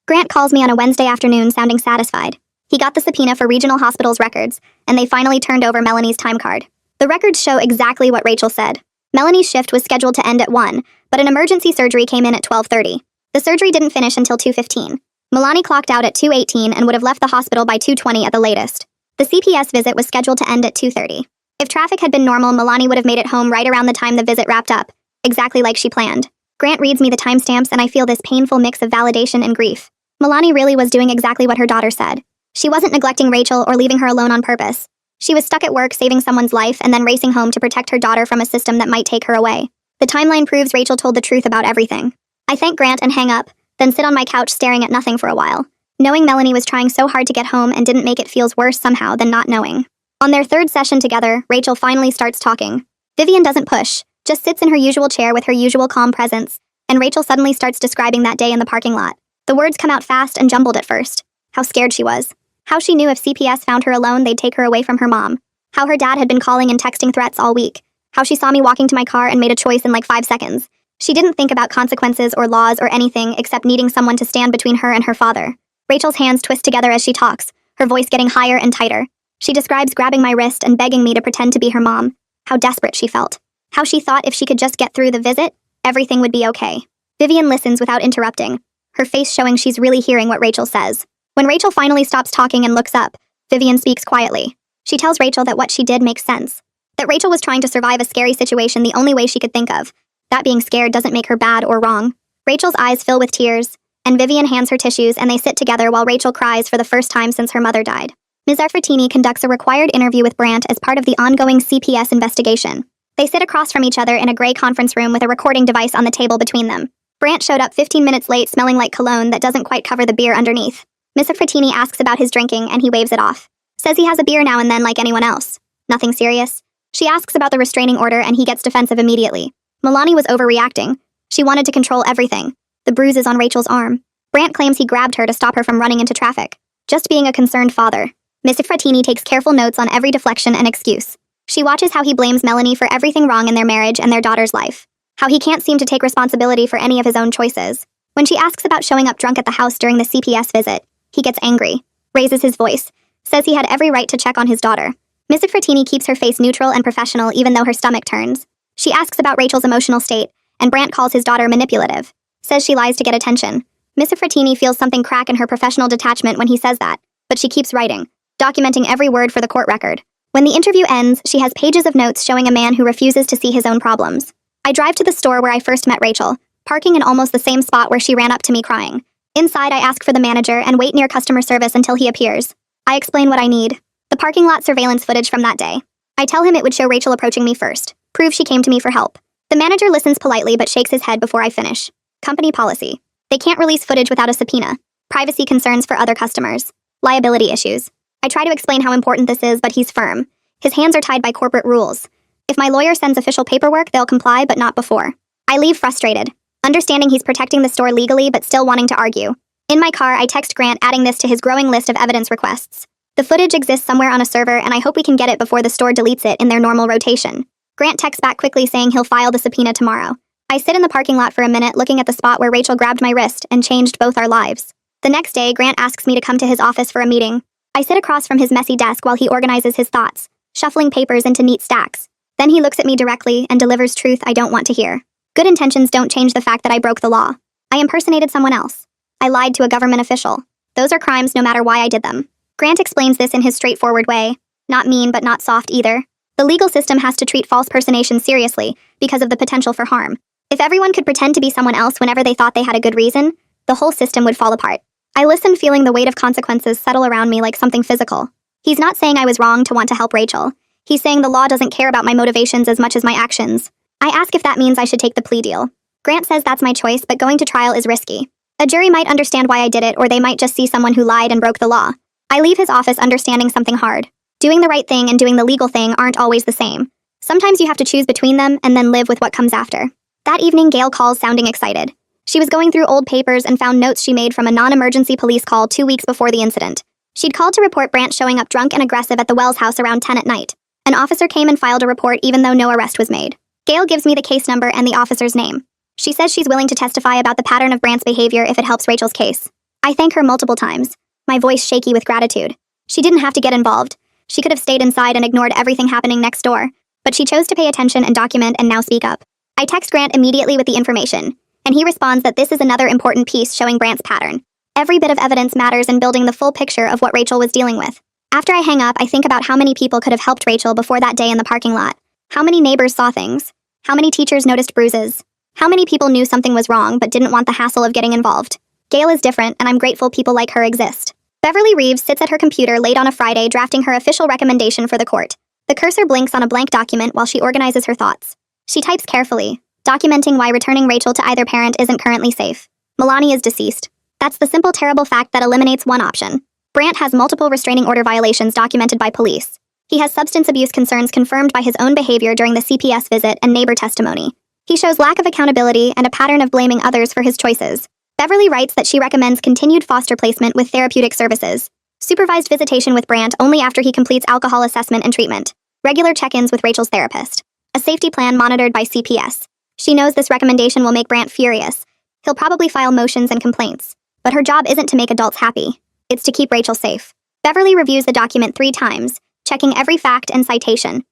Grant calls me on a Wednesday afternoon sounding satisfied. He got the subpoena for regional hospitals records, and they finally turned over Melanie's time card. The records show exactly what Rachel said. Melanie's shift was scheduled to end at 1, but an emergency surgery came in at 12:30. The surgery didn't finish until 2:15. Melanie clocked out at 2:18 and would have left the hospital by 2:20 at the latest. The CPS visit was scheduled to end at 2:30. If traffic had been normal, Melanie would have made it home right around the time the visit wrapped up, exactly like she planned. Grant reads me the timestamps and I feel this painful mix of validation and grief. Melanie really was doing exactly what her daughter said. She wasn't neglecting Rachel or leaving her alone on purpose. She was stuck at work saving someone's life and then racing home to protect her daughter from a system that might take her away. The timeline proves Rachel told the truth about everything. I thank Grant and hang up, then sit on my couch staring at nothing for a while. Knowing Melanie was trying so hard to get home and didn't make it feels worse somehow than not knowing. On their third session together, Rachel finally starts talking. Vivian doesn't push, just sits in her usual chair with her usual calm presence, and Rachel suddenly starts describing that day in the parking lot. The words come out fast and jumbled at first. How scared she was. How she knew if CPS found her alone, they'd take her away from her mom. How her dad had been calling and texting threats all week. How she saw me walking to my car and made a choice in like 5 seconds. She didn't think about consequences or laws or anything except needing someone to stand between her and her father. Rachel's hands twist together as she talks, her voice getting higher and tighter. She describes grabbing my wrist and begging me to pretend to be her mom. How desperate she felt. How she thought if she could just get through the visit, everything would be okay. Vivian listens without interrupting, her face showing she's really hearing what Rachel says. When Rachel finally stops talking and looks up, Vivian speaks quietly. She tells Rachel that what she did makes sense. That Rachel was trying to survive a scary situation the only way she could think of. That being scared doesn't make her bad or wrong. Rachel's eyes fill with tears, and Vivian hands her tissues and they sit together while Rachel cries for the first time since her mother died. Ms. Arfratini conducts a required interview with Brandt as part of the ongoing CPS investigation. They sit across from each other in a gray conference room with a recording device on the table between them. Brandt showed up 15 minutes late smelling like cologne that doesn't quite cover the beer underneath. Ms. Arfratini asks about his drinking and he waves it off. Says he has a beer now and then like anyone else. Nothing serious. She asks about the restraining order and he gets defensive immediately. Melanie was overreacting. She wanted to control everything. The bruises on Rachel's arm. Brandt claims he grabbed her to stop her from running into traffic. Just being a concerned father. Ms. Arfratini takes careful notes on every deflection and excuse. She watches how he blames Melanie for everything wrong in their marriage and their daughter's life. How he can't seem to take responsibility for any of his own choices. When she asks about showing up drunk at the house during the CPS visit, he gets angry, raises his voice, says he had every right to check on his daughter. Ms. Arfratini keeps her face neutral and professional even though her stomach turns. She asks about Rachel's emotional state, and Brandt calls his daughter manipulative. Says she lies to get attention. Ms. Arfratini feels something crack in her professional detachment when he says that, but she keeps writing, documenting every word for the court record. When the interview ends, she has pages of notes showing a man who refuses to see his own problems. I drive to the store where I first met Rachel, parking in almost the same spot where she ran up to me crying. Inside, I ask for the manager and wait near customer service until he appears. I explain what I need. The parking lot surveillance footage from that day. I tell him it would show Rachel approaching me first, prove she came to me for help. The manager listens politely but shakes his head before I finish. Company policy. They can't release footage without a subpoena. Privacy concerns for other customers. Liability issues. I try to explain how important this is, but he's firm. His hands are tied by corporate rules. If my lawyer sends official paperwork, they'll comply, but not before. I leave frustrated, understanding he's protecting the store legally but still wanting to argue. In my car, I text Grant adding this to his growing list of evidence requests. The footage exists somewhere on a server and I hope we can get it before the store deletes it in their normal rotation. Grant texts back quickly saying he'll file the subpoena tomorrow. I sit in the parking lot for a minute looking at the spot where Rachel grabbed my wrist and changed both our lives. The next day, Grant asks me to come to his office for a meeting. I sit across from his messy desk while he organizes his thoughts, shuffling papers into neat stacks. Then he looks at me directly and delivers truth I don't want to hear. Good intentions don't change the fact that I broke the law. I impersonated someone else. I lied to a government official. Those are crimes no matter why I did them. Grant explains this in his straightforward way. Not mean but not soft either. The legal system has to treat false personation seriously because of the potential for harm. If everyone could pretend to be someone else whenever they thought they had a good reason, the whole system would fall apart. I listen feeling the weight of consequences settle around me like something physical. He's not saying I was wrong to want to help Rachel. He's saying the law doesn't care about my motivations as much as my actions. I ask if that means I should take the plea deal. Grant says that's my choice, but going to trial is risky. A jury might understand why I did it, or they might just see someone who lied and broke the law. I leave his office understanding something hard. Doing the right thing and doing the legal thing aren't always the same. Sometimes you have to choose between them and then live with what comes after. That evening, Gail calls sounding excited. She was going through old papers and found notes she made from a non-emergency police call 2 weeks before the incident. She'd called to report Brant showing up drunk and aggressive at the Wells house around 10 at night. An officer came and filed a report even though no arrest was made. Gail gives me the case number and the officer's name. She says she's willing to testify about the pattern of Brant's behavior if it helps Rachel's case. I thank her multiple times, my voice shaky with gratitude. She didn't have to get involved. She could have stayed inside and ignored everything happening next door, but she chose to pay attention and document and now speak up. I text Grant immediately with the information, and he responds that this is another important piece showing Brant's pattern. Every bit of evidence matters in building the full picture of what Rachel was dealing with. After I hang up, I think about how many people could have helped Rachel before that day in the parking lot. How many neighbors saw things? How many teachers noticed bruises? How many people knew something was wrong but didn't want the hassle of getting involved? Gail is different, and I'm grateful people like her exist. Beverly Reeves sits at her computer late on a Friday drafting her official recommendation for the court. The cursor blinks on a blank document while she organizes her thoughts. She types carefully, documenting why returning Rachel to either parent isn't currently safe. Milani is deceased. That's the simple, terrible fact that eliminates one option. Brant has multiple restraining order violations documented by police. He has substance abuse concerns confirmed by his own behavior during the CPS visit and neighbor testimony. He shows lack of accountability and a pattern of blaming others for his choices. Beverly writes that she recommends continued foster placement with therapeutic services, supervised visitation with Brant only after he completes alcohol assessment and treatment, regular check-ins with Rachel's therapist, a safety plan monitored by CPS. She knows this recommendation will make Brant furious. He'll probably file motions and complaints. But her job isn't to make adults happy. It's to keep Rachel safe. Beverly reviews the document 3 times, checking every fact and citation.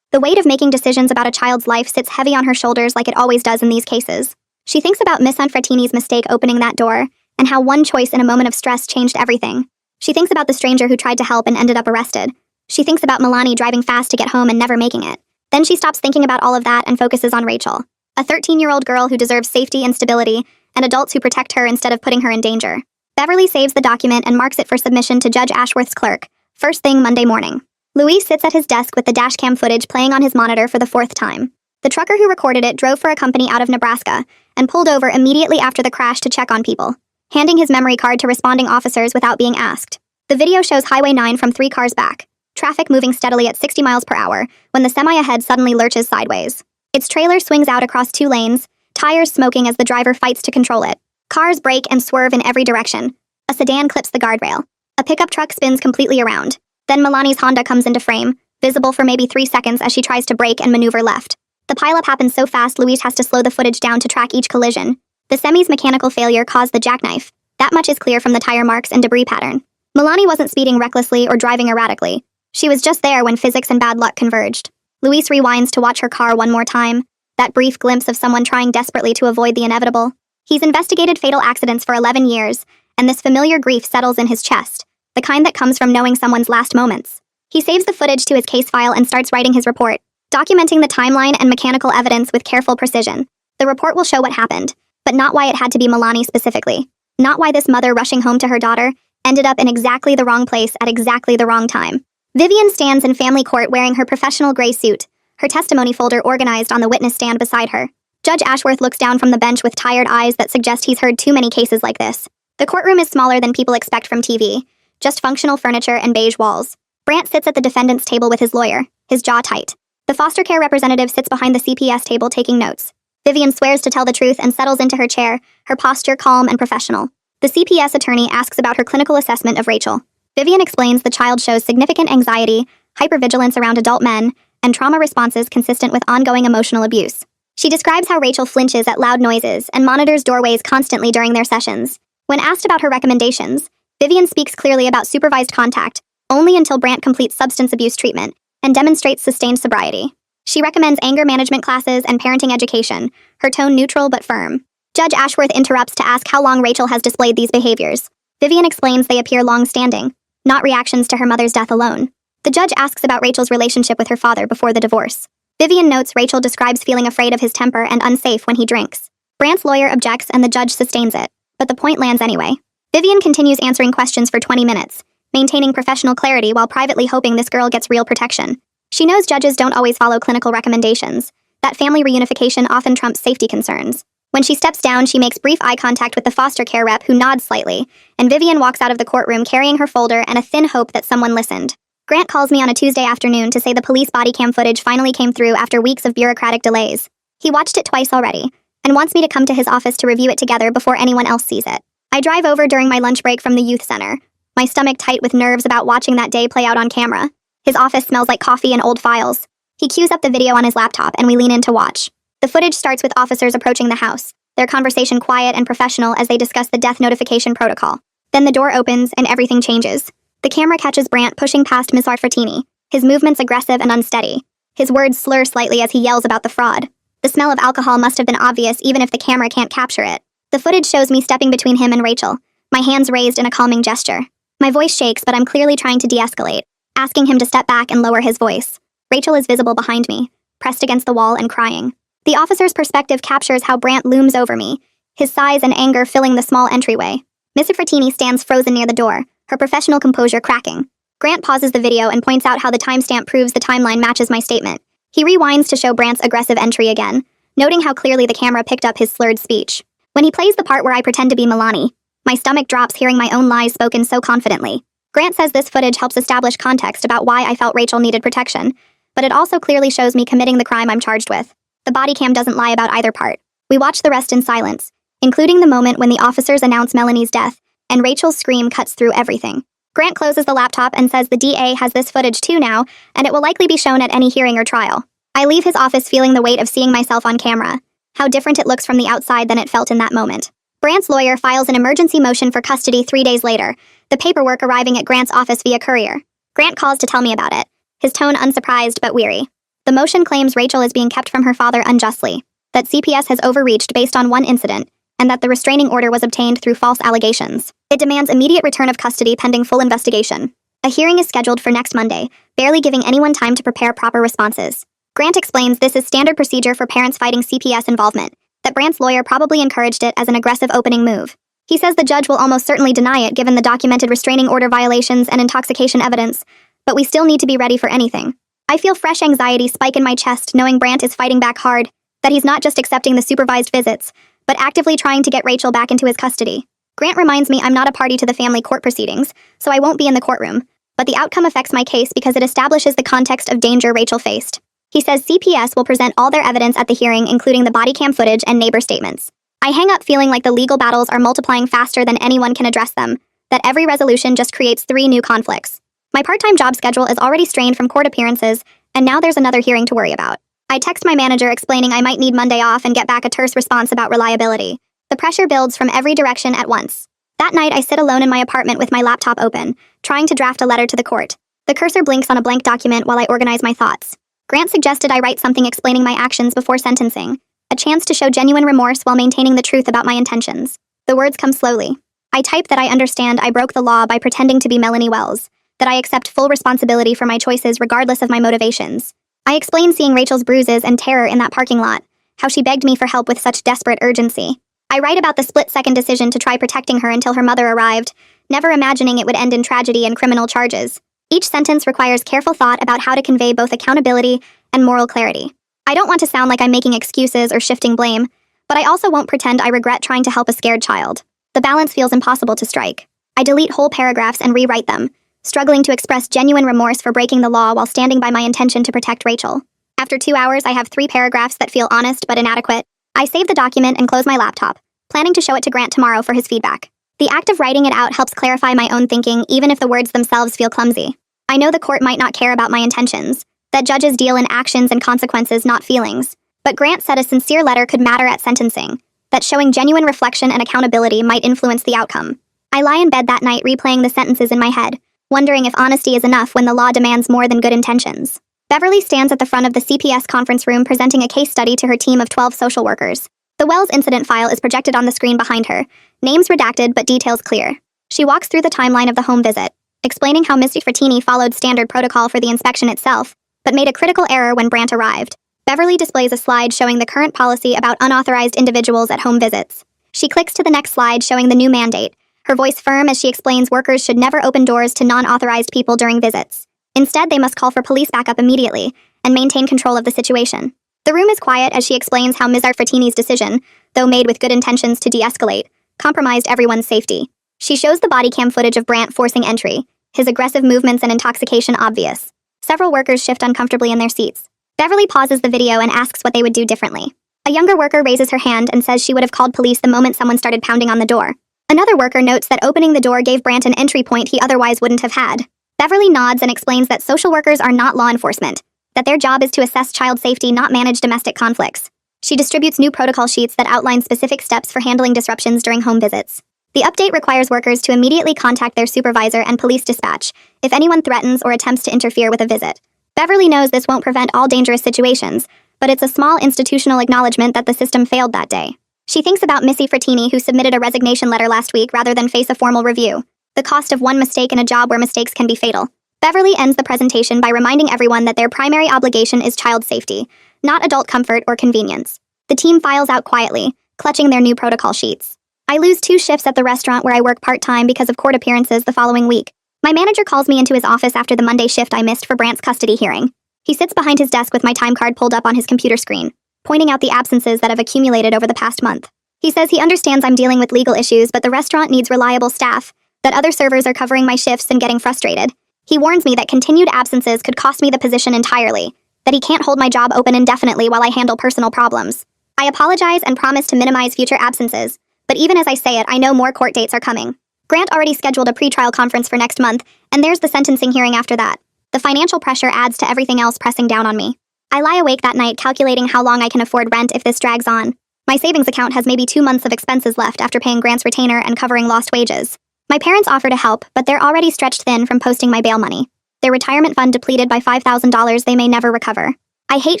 The weight of making decisions about a child's life sits heavy on her shoulders like it always does in these cases. She thinks about Miss Sanfrattini's mistake opening that door, and how one choice in a moment of stress changed everything. She thinks about the stranger who tried to help and ended up arrested. She thinks about Milani driving fast to get home and never making it. Then she stops thinking about all of that and focuses on Rachel, a 13-year-old girl who deserves safety and stability, and adults who protect her instead of putting her in danger. Beverly saves the document and marks it for submission to Judge Ashworth's clerk, first thing Monday morning. Luis sits at his desk with the dashcam footage playing on his monitor for the 4th time. The trucker who recorded it drove for a company out of Nebraska and pulled over immediately after the crash to check on people, handing his memory card to responding officers without being asked. The video shows Highway 9 from 3 cars back, traffic moving steadily at 60 miles per hour when the semi ahead suddenly lurches sideways. Its trailer swings out across 2 lanes, tires smoking as the driver fights to control it. Cars brake and swerve in every direction. A sedan clips the guardrail. A pickup truck spins completely around. Then Milani's Honda comes into frame, visible for maybe 3 seconds as she tries to brake and maneuver left. The pileup happens so fast Luis has to slow the footage down to track each collision. The semi's mechanical failure caused the jackknife. That much is clear from the tire marks and debris pattern. Milani wasn't speeding recklessly or driving erratically. She was just there when physics and bad luck converged. Luis rewinds to watch her car one more time, that brief glimpse of someone trying desperately to avoid the inevitable. He's investigated fatal accidents for 11 years, and this familiar grief settles in his chest, the kind that comes from knowing someone's last moments. He saves the footage to his case file and starts writing his report, documenting the timeline and mechanical evidence with careful precision. The report will show what happened, but not why it had to be Milani specifically. Not why this mother rushing home to her daughter ended up in exactly the wrong place at exactly the wrong time. Vivian stands in family court wearing her professional gray suit, her testimony folder organized on the witness stand beside her. Judge Ashworth looks down from the bench with tired eyes that suggest he's heard too many cases like this. The courtroom is smaller than people expect from TV, just functional furniture and beige walls. Brant sits at the defendant's table with his lawyer, his jaw tight. The foster care representative sits behind the CPS table taking notes. Vivian swears to tell the truth and settles into her chair, her posture calm and professional. The CPS attorney asks about her clinical assessment of Rachel. Vivian explains the child shows significant anxiety, hypervigilance around adult men, and trauma responses consistent with ongoing emotional abuse. She describes how Rachel flinches at loud noises and monitors doorways constantly during their sessions. When asked about her recommendations, Vivian speaks clearly about supervised contact only until Brant completes substance abuse treatment and demonstrates sustained sobriety. She recommends anger management classes and parenting education, her tone neutral but firm. Judge Ashworth interrupts to ask how long Rachel has displayed these behaviors. Vivian explains they appear long-standing, not reactions to her mother's death alone. The judge asks about Rachel's relationship with her father before the divorce. Vivian notes Rachel describes feeling afraid of his temper and unsafe when he drinks. Brant's lawyer objects and the judge sustains it, but the point lands anyway. Vivian continues answering questions for 20 minutes, maintaining professional clarity while privately hoping this girl gets real protection. She knows judges don't always follow clinical recommendations, that family reunification often trumps safety concerns. When she steps down, she makes brief eye contact with the foster care rep, who nods slightly, and Vivian walks out of the courtroom carrying her folder and a thin hope that someone listened. Grant calls me on a Tuesday afternoon to say the police body cam footage finally came through after weeks of bureaucratic delays. He watched it twice already, and wants me to come to his office to review it together before anyone else sees it. I drive over during my lunch break from the youth center, my stomach tight with nerves about watching that day play out on camera. His office smells like coffee and old files. He cues up the video on his laptop, and we lean in to watch. The footage starts with officers approaching the house, their conversation quiet and professional as they discuss the death notification protocol. Then the door opens, and everything changes. The camera catches Brandt pushing past Ms. Farfatini, his movements aggressive and unsteady. His words slur slightly as he yells about the fraud. The smell of alcohol must have been obvious even if the camera can't capture it. The footage shows me stepping between him and Rachel, my hands raised in a calming gesture. My voice shakes, but I'm clearly trying to de-escalate, asking him to step back and lower his voice. Rachel is visible behind me, pressed against the wall and crying. The officer's perspective captures how Brandt looms over me, his size and anger filling the small entryway. Ms. Farfatini stands frozen near the door, her professional composure cracking. Grant pauses the video and points out how the timestamp proves the timeline matches my statement. He rewinds to show Brandt's aggressive entry again, noting how clearly the camera picked up his slurred speech. When he plays the part where I pretend to be Milani, my stomach drops hearing my own lies spoken so confidently. Grant says this footage helps establish context about why I felt Rachel needed protection, but it also clearly shows me committing the crime I'm charged with. The body cam doesn't lie about either part. We watch the rest in silence, including the moment when the officers announce Melanie's death, and Rachel's scream cuts through everything. Grant closes the laptop and says the DA has this footage too now, and it will likely be shown at any hearing or trial. I leave his office feeling the weight of seeing myself on camera, how different it looks from the outside than it felt in that moment. Brandt's lawyer files an emergency motion for custody 3 days later, the paperwork arriving at Grant's office via courier. Grant calls to tell me about it, his tone unsurprised but weary. The motion claims Rachel is being kept from her father unjustly, that CPS has overreached based on one incident, and that the restraining order was obtained through false allegations. It demands immediate return of custody pending full investigation. A hearing is scheduled for next Monday, barely giving anyone time to prepare proper responses. Grant explains this is standard procedure for parents fighting CPS involvement, that Brandt's lawyer probably encouraged it as an aggressive opening move. He says the judge will almost certainly deny it given the documented restraining order violations and intoxication evidence, but we still need to be ready for anything. I feel fresh anxiety spike in my chest knowing Brandt is fighting back hard, that he's not just accepting the supervised visits, but actively trying to get Rachel back into his custody. Grant reminds me I'm not a party to the family court proceedings, so I won't be in the courtroom, but the outcome affects my case because it establishes the context of danger Rachel faced. He says CPS will present all their evidence at the hearing, including the body cam footage and neighbor statements. I hang up feeling like the legal battles are multiplying faster than anyone can address them, that every resolution just creates 3 new conflicts. My part-time job schedule is already strained from court appearances, and now there's another hearing to worry about. I text my manager explaining I might need Monday off and get back a terse response about reliability. The pressure builds from every direction at once. That night, I sit alone in my apartment with my laptop open, trying to draft a letter to the court. The cursor blinks on a blank document while I organize my thoughts. Grant suggested I write something explaining my actions before sentencing, a chance to show genuine remorse while maintaining the truth about my intentions. The words come slowly. I type that I understand I broke the law by pretending to be Melanie Wells, that I accept full responsibility for my choices regardless of my motivations. I explain seeing Rachel's bruises and terror in that parking lot, how she begged me for help with such desperate urgency. I write about the split-second decision to try protecting her until her mother arrived, never imagining it would end in tragedy and criminal charges. Each sentence requires careful thought about how to convey both accountability and moral clarity. I don't want to sound like I'm making excuses or shifting blame, but I also won't pretend I regret trying to help a scared child. The balance feels impossible to strike. I delete whole paragraphs and rewrite them, struggling to express genuine remorse for breaking the law while standing by my intention to protect Rachel. After 2 hours, I have 3 paragraphs that feel honest but inadequate. I save the document and close my laptop, planning to show it to Grant tomorrow for his feedback. The act of writing it out helps clarify my own thinking, even if the words themselves feel clumsy. I know the court might not care about my intentions, that judges deal in actions and consequences, not feelings. But Grant said a sincere letter could matter at sentencing, that showing genuine reflection and accountability might influence the outcome. I lie in bed that night replaying the sentences in my head, wondering if honesty is enough when the law demands more than good intentions. Beverly stands at the front of the CPS conference room presenting a case study to her team of 12 social workers. The Wells incident file is projected on the screen behind her, names redacted but details clear. She walks through the timeline of the home visit, explaining how Ms. Farfatini followed standard protocol for the inspection itself, but made a critical error when Brandt arrived. Beverly displays a slide showing the current policy about unauthorized individuals at home visits. She clicks to the next slide showing the new mandate, her voice firm as she explains workers should never open doors to non-authorized people during visits. Instead, they must call for police backup immediately and maintain control of the situation. The room is quiet as she explains how Ms. Arfatini's decision, though made with good intentions to de-escalate, compromised everyone's safety. She shows the body cam footage of Brandt forcing entry, his aggressive movements and intoxication obvious. Several workers shift uncomfortably in their seats. Beverly pauses the video and asks what they would do differently. A younger worker raises her hand and says she would have called police the moment someone started pounding on the door. Another worker notes that opening the door gave Brandt an entry point he otherwise wouldn't have had. Beverly nods and explains that social workers are not law enforcement, that their job is to assess child safety, not manage domestic conflicts. She distributes new protocol sheets that outline specific steps for handling disruptions during home visits. The update requires workers to immediately contact their supervisor and police dispatch if anyone threatens or attempts to interfere with a visit. Beverly knows this won't prevent all dangerous situations, but it's a small institutional acknowledgement that the system failed that day. She thinks about Missy Frattini, who submitted a resignation letter last week rather than face a formal review. The cost of one mistake in a job where mistakes can be fatal. Beverly ends the presentation by reminding everyone that their primary obligation is child safety, not adult comfort or convenience. The team files out quietly, clutching their new protocol sheets. I lose 2 shifts at the restaurant where I work part-time because of court appearances the following week. My manager calls me into his office after the Monday shift I missed for Brandt's custody hearing. He sits behind his desk with my time card pulled up on his computer screen, pointing out the absences that have accumulated over the past month. He says he understands I'm dealing with legal issues, but the restaurant needs reliable staff, that other servers are covering my shifts and getting frustrated. He warns me that continued absences could cost me the position entirely, that he can't hold my job open indefinitely while I handle personal problems. I apologize and promise to minimize future absences, but even as I say it, I know more court dates are coming. Grant already scheduled a pretrial conference for next month, and there's the sentencing hearing after that. The financial pressure adds to everything else pressing down on me. I lie awake that night calculating how long I can afford rent if this drags on. My savings account has maybe 2 months of expenses left after paying Grant's retainer and covering lost wages. My parents offer to help, but they're already stretched thin from posting my bail money. Their retirement fund depleted by $5,000 they may never recover. I hate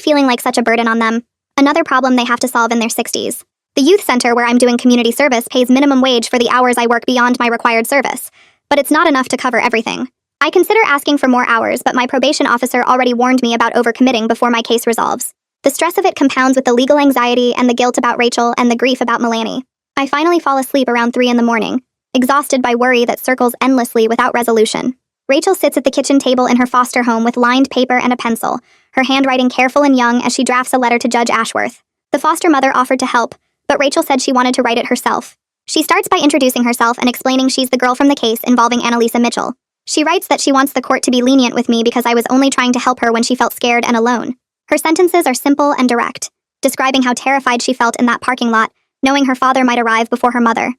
feeling like such a burden on them. Another problem they have to solve in their 60s. The youth center where I'm doing community service pays minimum wage for the hours I work beyond my required service, but it's not enough to cover everything. I consider asking for more hours, but my probation officer already warned me about overcommitting before my case resolves. The stress of it compounds with the legal anxiety and the guilt about Rachel and the grief about Milani. I finally fall asleep around 3 in the morning, exhausted by worry that circles endlessly without resolution. Rachel sits at the kitchen table in her foster home with lined paper and a pencil, her handwriting careful and young as she drafts a letter to Judge Ashworth. The foster mother offered to help, but Rachel said she wanted to write it herself. She starts by introducing herself and explaining she's the girl from the case involving Annalisa Mitchell. She writes that she wants the court to be lenient with me because I was only trying to help her when she felt scared and alone. Her sentences are simple and direct, describing how terrified she felt in that parking lot, knowing her father might arrive before her mother.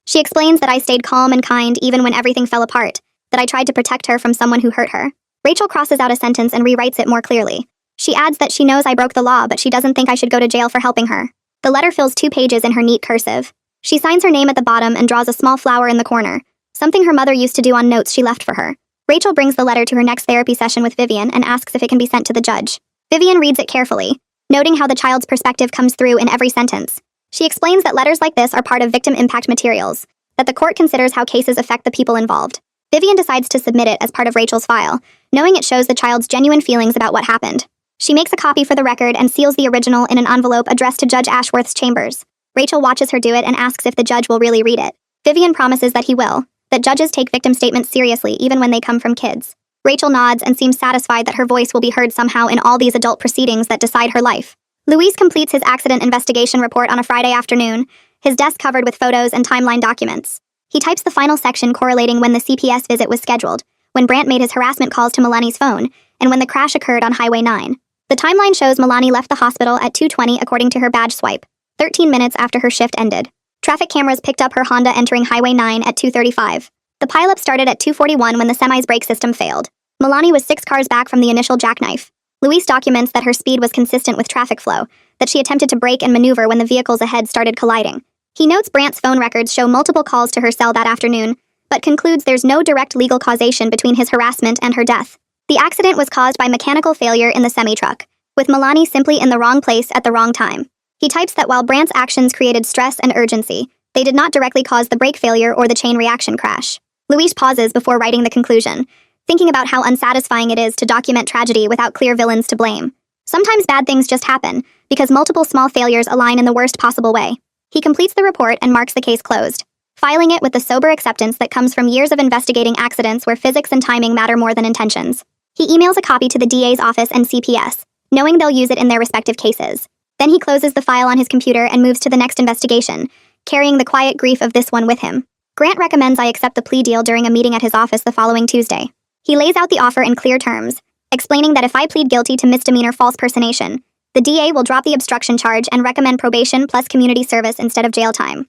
She explains that I stayed calm and kind even when everything fell apart, that I tried to protect her from someone who hurt her. Rachel crosses out a sentence and rewrites it more clearly. She adds that she knows I broke the law, but she doesn't think I should go to jail for helping her. The letter fills 2 pages in her neat cursive. She signs her name at the bottom and draws a small flower in the corner, something her mother used to do on notes she left for her. Rachel brings the letter to her next therapy session with Vivian and asks if it can be sent to the judge. Vivian reads it carefully, noting how the child's perspective comes through in every sentence. She explains that letters like this are part of victim impact materials, that the court considers how cases affect the people involved. Vivian decides to submit it as part of Rachel's file, knowing it shows the child's genuine feelings about what happened. She makes a copy for the record and seals the original in an envelope addressed to Judge Ashworth's chambers. Rachel watches her do it and asks if the judge will really read it. Vivian promises that he will, that judges take victim statements seriously even when they come from kids. Rachel nods and seems satisfied that her voice will be heard somehow in all these adult proceedings that decide her life. Luis completes his accident investigation report on a Friday afternoon, his desk covered with photos and timeline documents. He types the final section correlating when the CPS visit was scheduled, when Brandt made his harassment calls to Milani's phone, and when the crash occurred on Highway 9. The timeline shows Milani left the hospital at 2:20 according to her badge swipe, 13 minutes after her shift ended. Traffic cameras picked up her Honda entering Highway 9 at 2:35. The pileup started at 2:41 when the semi's brake system failed. Milani was 6 cars back from the initial jackknife. Luis documents that her speed was consistent with traffic flow, that she attempted to brake and maneuver when the vehicles ahead started colliding. He notes Brandt's phone records show multiple calls to her cell that afternoon, but concludes there's no direct legal causation between his harassment and her death. The accident was caused by mechanical failure in the semi-truck, with Milani simply in the wrong place at the wrong time. He types that while Brandt's actions created stress and urgency, they did not directly cause the brake failure or the chain reaction crash. Luis pauses before writing the conclusion, thinking about how unsatisfying it is to document tragedy without clear villains to blame. Sometimes bad things just happen, because multiple small failures align in the worst possible way. He completes the report and marks the case closed, filing it with the sober acceptance that comes from years of investigating accidents where physics and timing matter more than intentions. He emails a copy to the DA's office and CPS, knowing they'll use it in their respective cases. Then he closes the file on his computer and moves to the next investigation, carrying the quiet grief of this one with him. Grant recommends I accept the plea deal during a meeting at his office the following Tuesday. He lays out the offer in clear terms, explaining that if I plead guilty to misdemeanor false personation, the DA will drop the obstruction charge and recommend probation plus community service instead of jail time.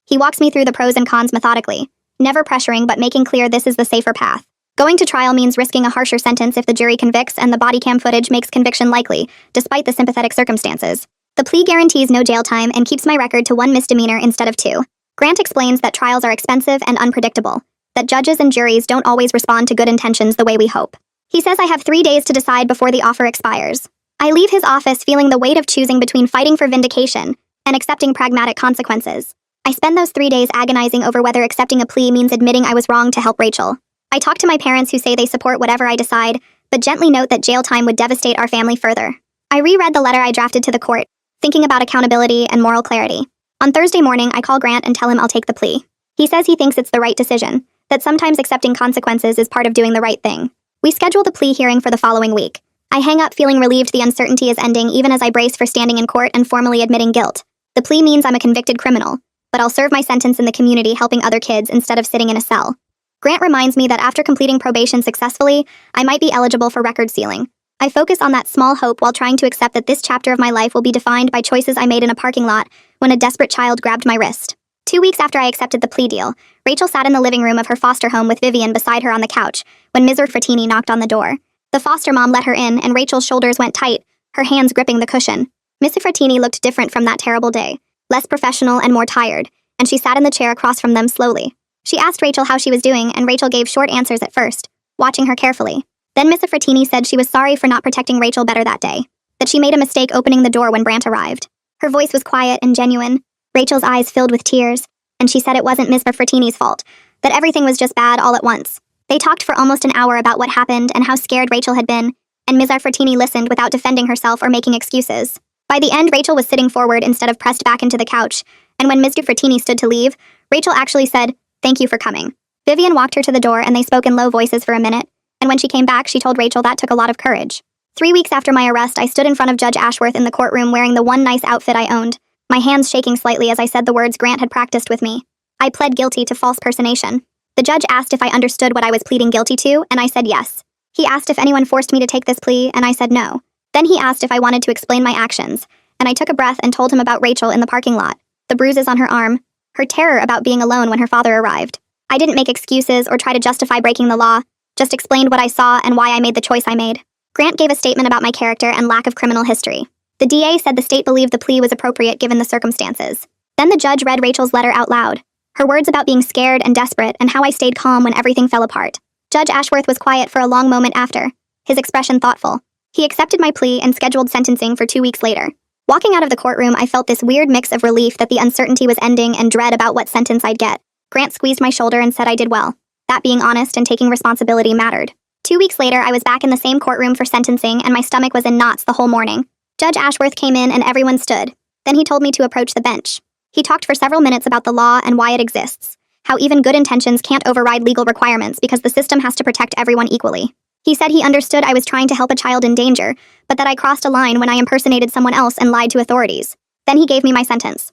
He walks me through the pros and cons methodically, never pressuring but making clear this is the safer path. Going to trial means risking a harsher sentence if the jury convicts, and the body cam footage makes conviction likely, despite the sympathetic circumstances. The plea guarantees no jail time and keeps my record to 1 misdemeanor instead of 2. Grant explains that trials are expensive and unpredictable, that judges and juries don't always respond to good intentions the way we hope. He says I have 3 days to decide before the offer expires. I leave his office feeling the weight of choosing between fighting for vindication and accepting pragmatic consequences. I spend those 3 days agonizing over whether accepting a plea means admitting I was wrong to help Rachel. I talk to my parents who say they support whatever I decide, but gently note that jail time would devastate our family further. I reread the letter I drafted to the court, thinking about accountability and moral clarity. On Thursday morning, I call Grant and tell him I'll take the plea. He says he thinks it's the right decision, that sometimes accepting consequences is part of doing the right thing. We schedule the plea hearing for the following week. I hang up feeling relieved the uncertainty is ending even as I brace for standing in court and formally admitting guilt. The plea means I'm a convicted criminal, but I'll serve my sentence in the community helping other kids instead of sitting in a cell. Grant reminds me that after completing probation successfully, I might be eligible for record sealing. I focus on that small hope while trying to accept that this chapter of my life will be defined by choices I made in a parking lot when a desperate child grabbed my wrist. 2 weeks after I accepted the plea deal, Rachel sat in the living room of her foster home with Vivian beside her on the couch when Ms. Frattini knocked on the door. The foster mom let her in, and Rachel's shoulders went tight, her hands gripping the cushion. Ms. Frattini looked different from that terrible day, less professional and more tired, and she sat in the chair across from them slowly. She asked Rachel how she was doing, and Rachel gave short answers at first, watching her carefully. Then Ms. Frattini said she was sorry for not protecting Rachel better that day, that she made a mistake opening the door when Brant arrived. Her voice was quiet and genuine, Rachel's eyes filled with tears, and she said it wasn't Ms. Frattini's fault, that everything was just bad all at once. They talked for almost an hour about what happened and how scared Rachel had been, and Ms. Frattini listened without defending herself or making excuses. By the end, Rachel was sitting forward instead of pressed back into the couch, and when Ms. Frattini stood to leave, Rachel actually said, "Thank you for coming." Vivian walked her to the door and they spoke in low voices for a minute, and when she came back, she told Rachel that took a lot of courage. 3 weeks after my arrest, I stood in front of Judge Ashworth in the courtroom wearing the one nice outfit I owned, my hands shaking slightly as I said the words Grant had practiced with me. I pled guilty to false personation. The judge asked if I understood what I was pleading guilty to, and I said yes. He asked if anyone forced me to take this plea, and I said no. Then he asked if I wanted to explain my actions, and I took a breath and told him about Rachel in the parking lot, the bruises on her arm, her terror about being alone when her father arrived. I didn't make excuses or try to justify breaking the law, just explained what I saw and why I made the choice I made. Grant gave a statement about my character and lack of criminal history. The DA said the state believed the plea was appropriate given the circumstances. Then the judge read Rachel's letter out loud, her words about being scared and desperate and how I stayed calm when everything fell apart. Judge Ashworth was quiet for a long moment after, his expression thoughtful. He accepted my plea and scheduled sentencing for 2 weeks later. Walking out of the courtroom, I felt this weird mix of relief that the uncertainty was ending and dread about what sentence I'd get. Grant squeezed my shoulder and said I did well. That being honest and taking responsibility mattered. 2 weeks later, I was back in the same courtroom for sentencing and my stomach was in knots the whole morning. Judge Ashworth came in and everyone stood. Then he told me to approach the bench. He talked for several minutes about the law and why it exists, how even good intentions can't override legal requirements because the system has to protect everyone equally. He said he understood I was trying to help a child in danger, but that I crossed a line when I impersonated someone else and lied to authorities. Then he gave me my sentence.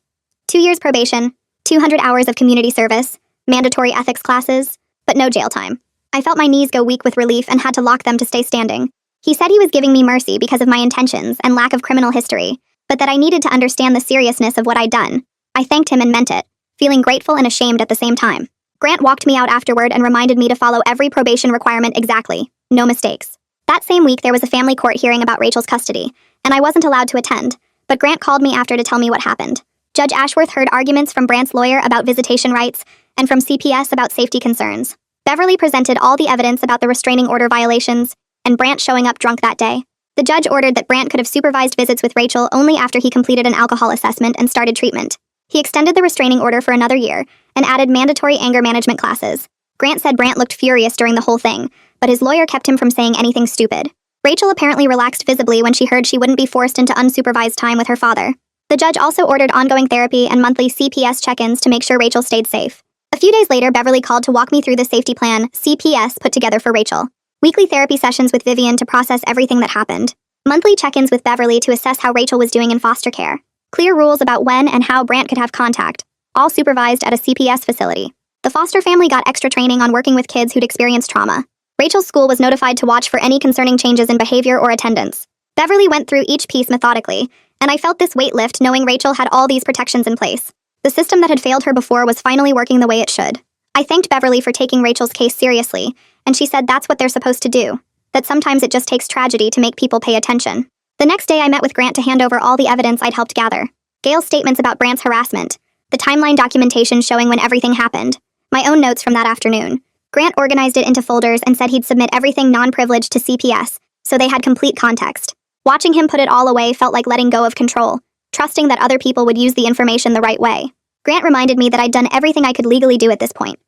2 years probation, 200 hours of community service, mandatory ethics classes, but no jail time. I felt my knees go weak with relief and had to lock them to stay standing. He said he was giving me mercy because of my intentions and lack of criminal history, but that I needed to understand the seriousness of what I'd done. I thanked him and meant it, feeling grateful and ashamed at the same time. Grant walked me out afterward and reminded me to follow every probation requirement exactly, no mistakes. That same week, there was a family court hearing about Rachel's custody, and I wasn't allowed to attend, but Grant called me after to tell me what happened. Judge Ashworth heard arguments from Brant's lawyer about visitation rights and from CPS about safety concerns. Beverly presented all the evidence about the restraining order violations and Brant showing up drunk that day. The judge ordered that Brant could have supervised visits with Rachel only after he completed an alcohol assessment and started treatment. He extended the restraining order for another year and added mandatory anger management classes. Grant said Brant looked furious during the whole thing, but his lawyer kept him from saying anything stupid. Rachel apparently relaxed visibly when she heard she wouldn't be forced into unsupervised time with her father. The judge also ordered ongoing therapy and monthly CPS check-ins to make sure Rachel stayed safe. A few days later, Beverly called to walk me through the safety plan CPS put together for Rachel. Weekly therapy sessions with Vivian to process everything that happened. Monthly check-ins with Beverly to assess how Rachel was doing in foster care. Clear rules about when and how Brant could have contact, all supervised at a CPS facility. The foster family got extra training on working with kids who'd experienced trauma. Rachel's school was notified to watch for any concerning changes in behavior or attendance. Beverly went through each piece methodically, and I felt this weight lift knowing Rachel had all these protections in place. The system that had failed her before was finally working the way it should. I thanked Beverly for taking Rachel's case seriously, and she said that's what they're supposed to do, that sometimes it just takes tragedy to make people pay attention. The next day I met with Grant to hand over all the evidence I'd helped gather. Gail's statements about Brant's harassment, the timeline documentation showing when everything happened, my own notes from that afternoon. Grant organized it into folders and said he'd submit everything non-privileged to CPS, so they had complete context. Watching him put it all away felt like letting go of control, trusting that other people would use the information the right way. Grant reminded me that I'd done everything I could legally do at this point.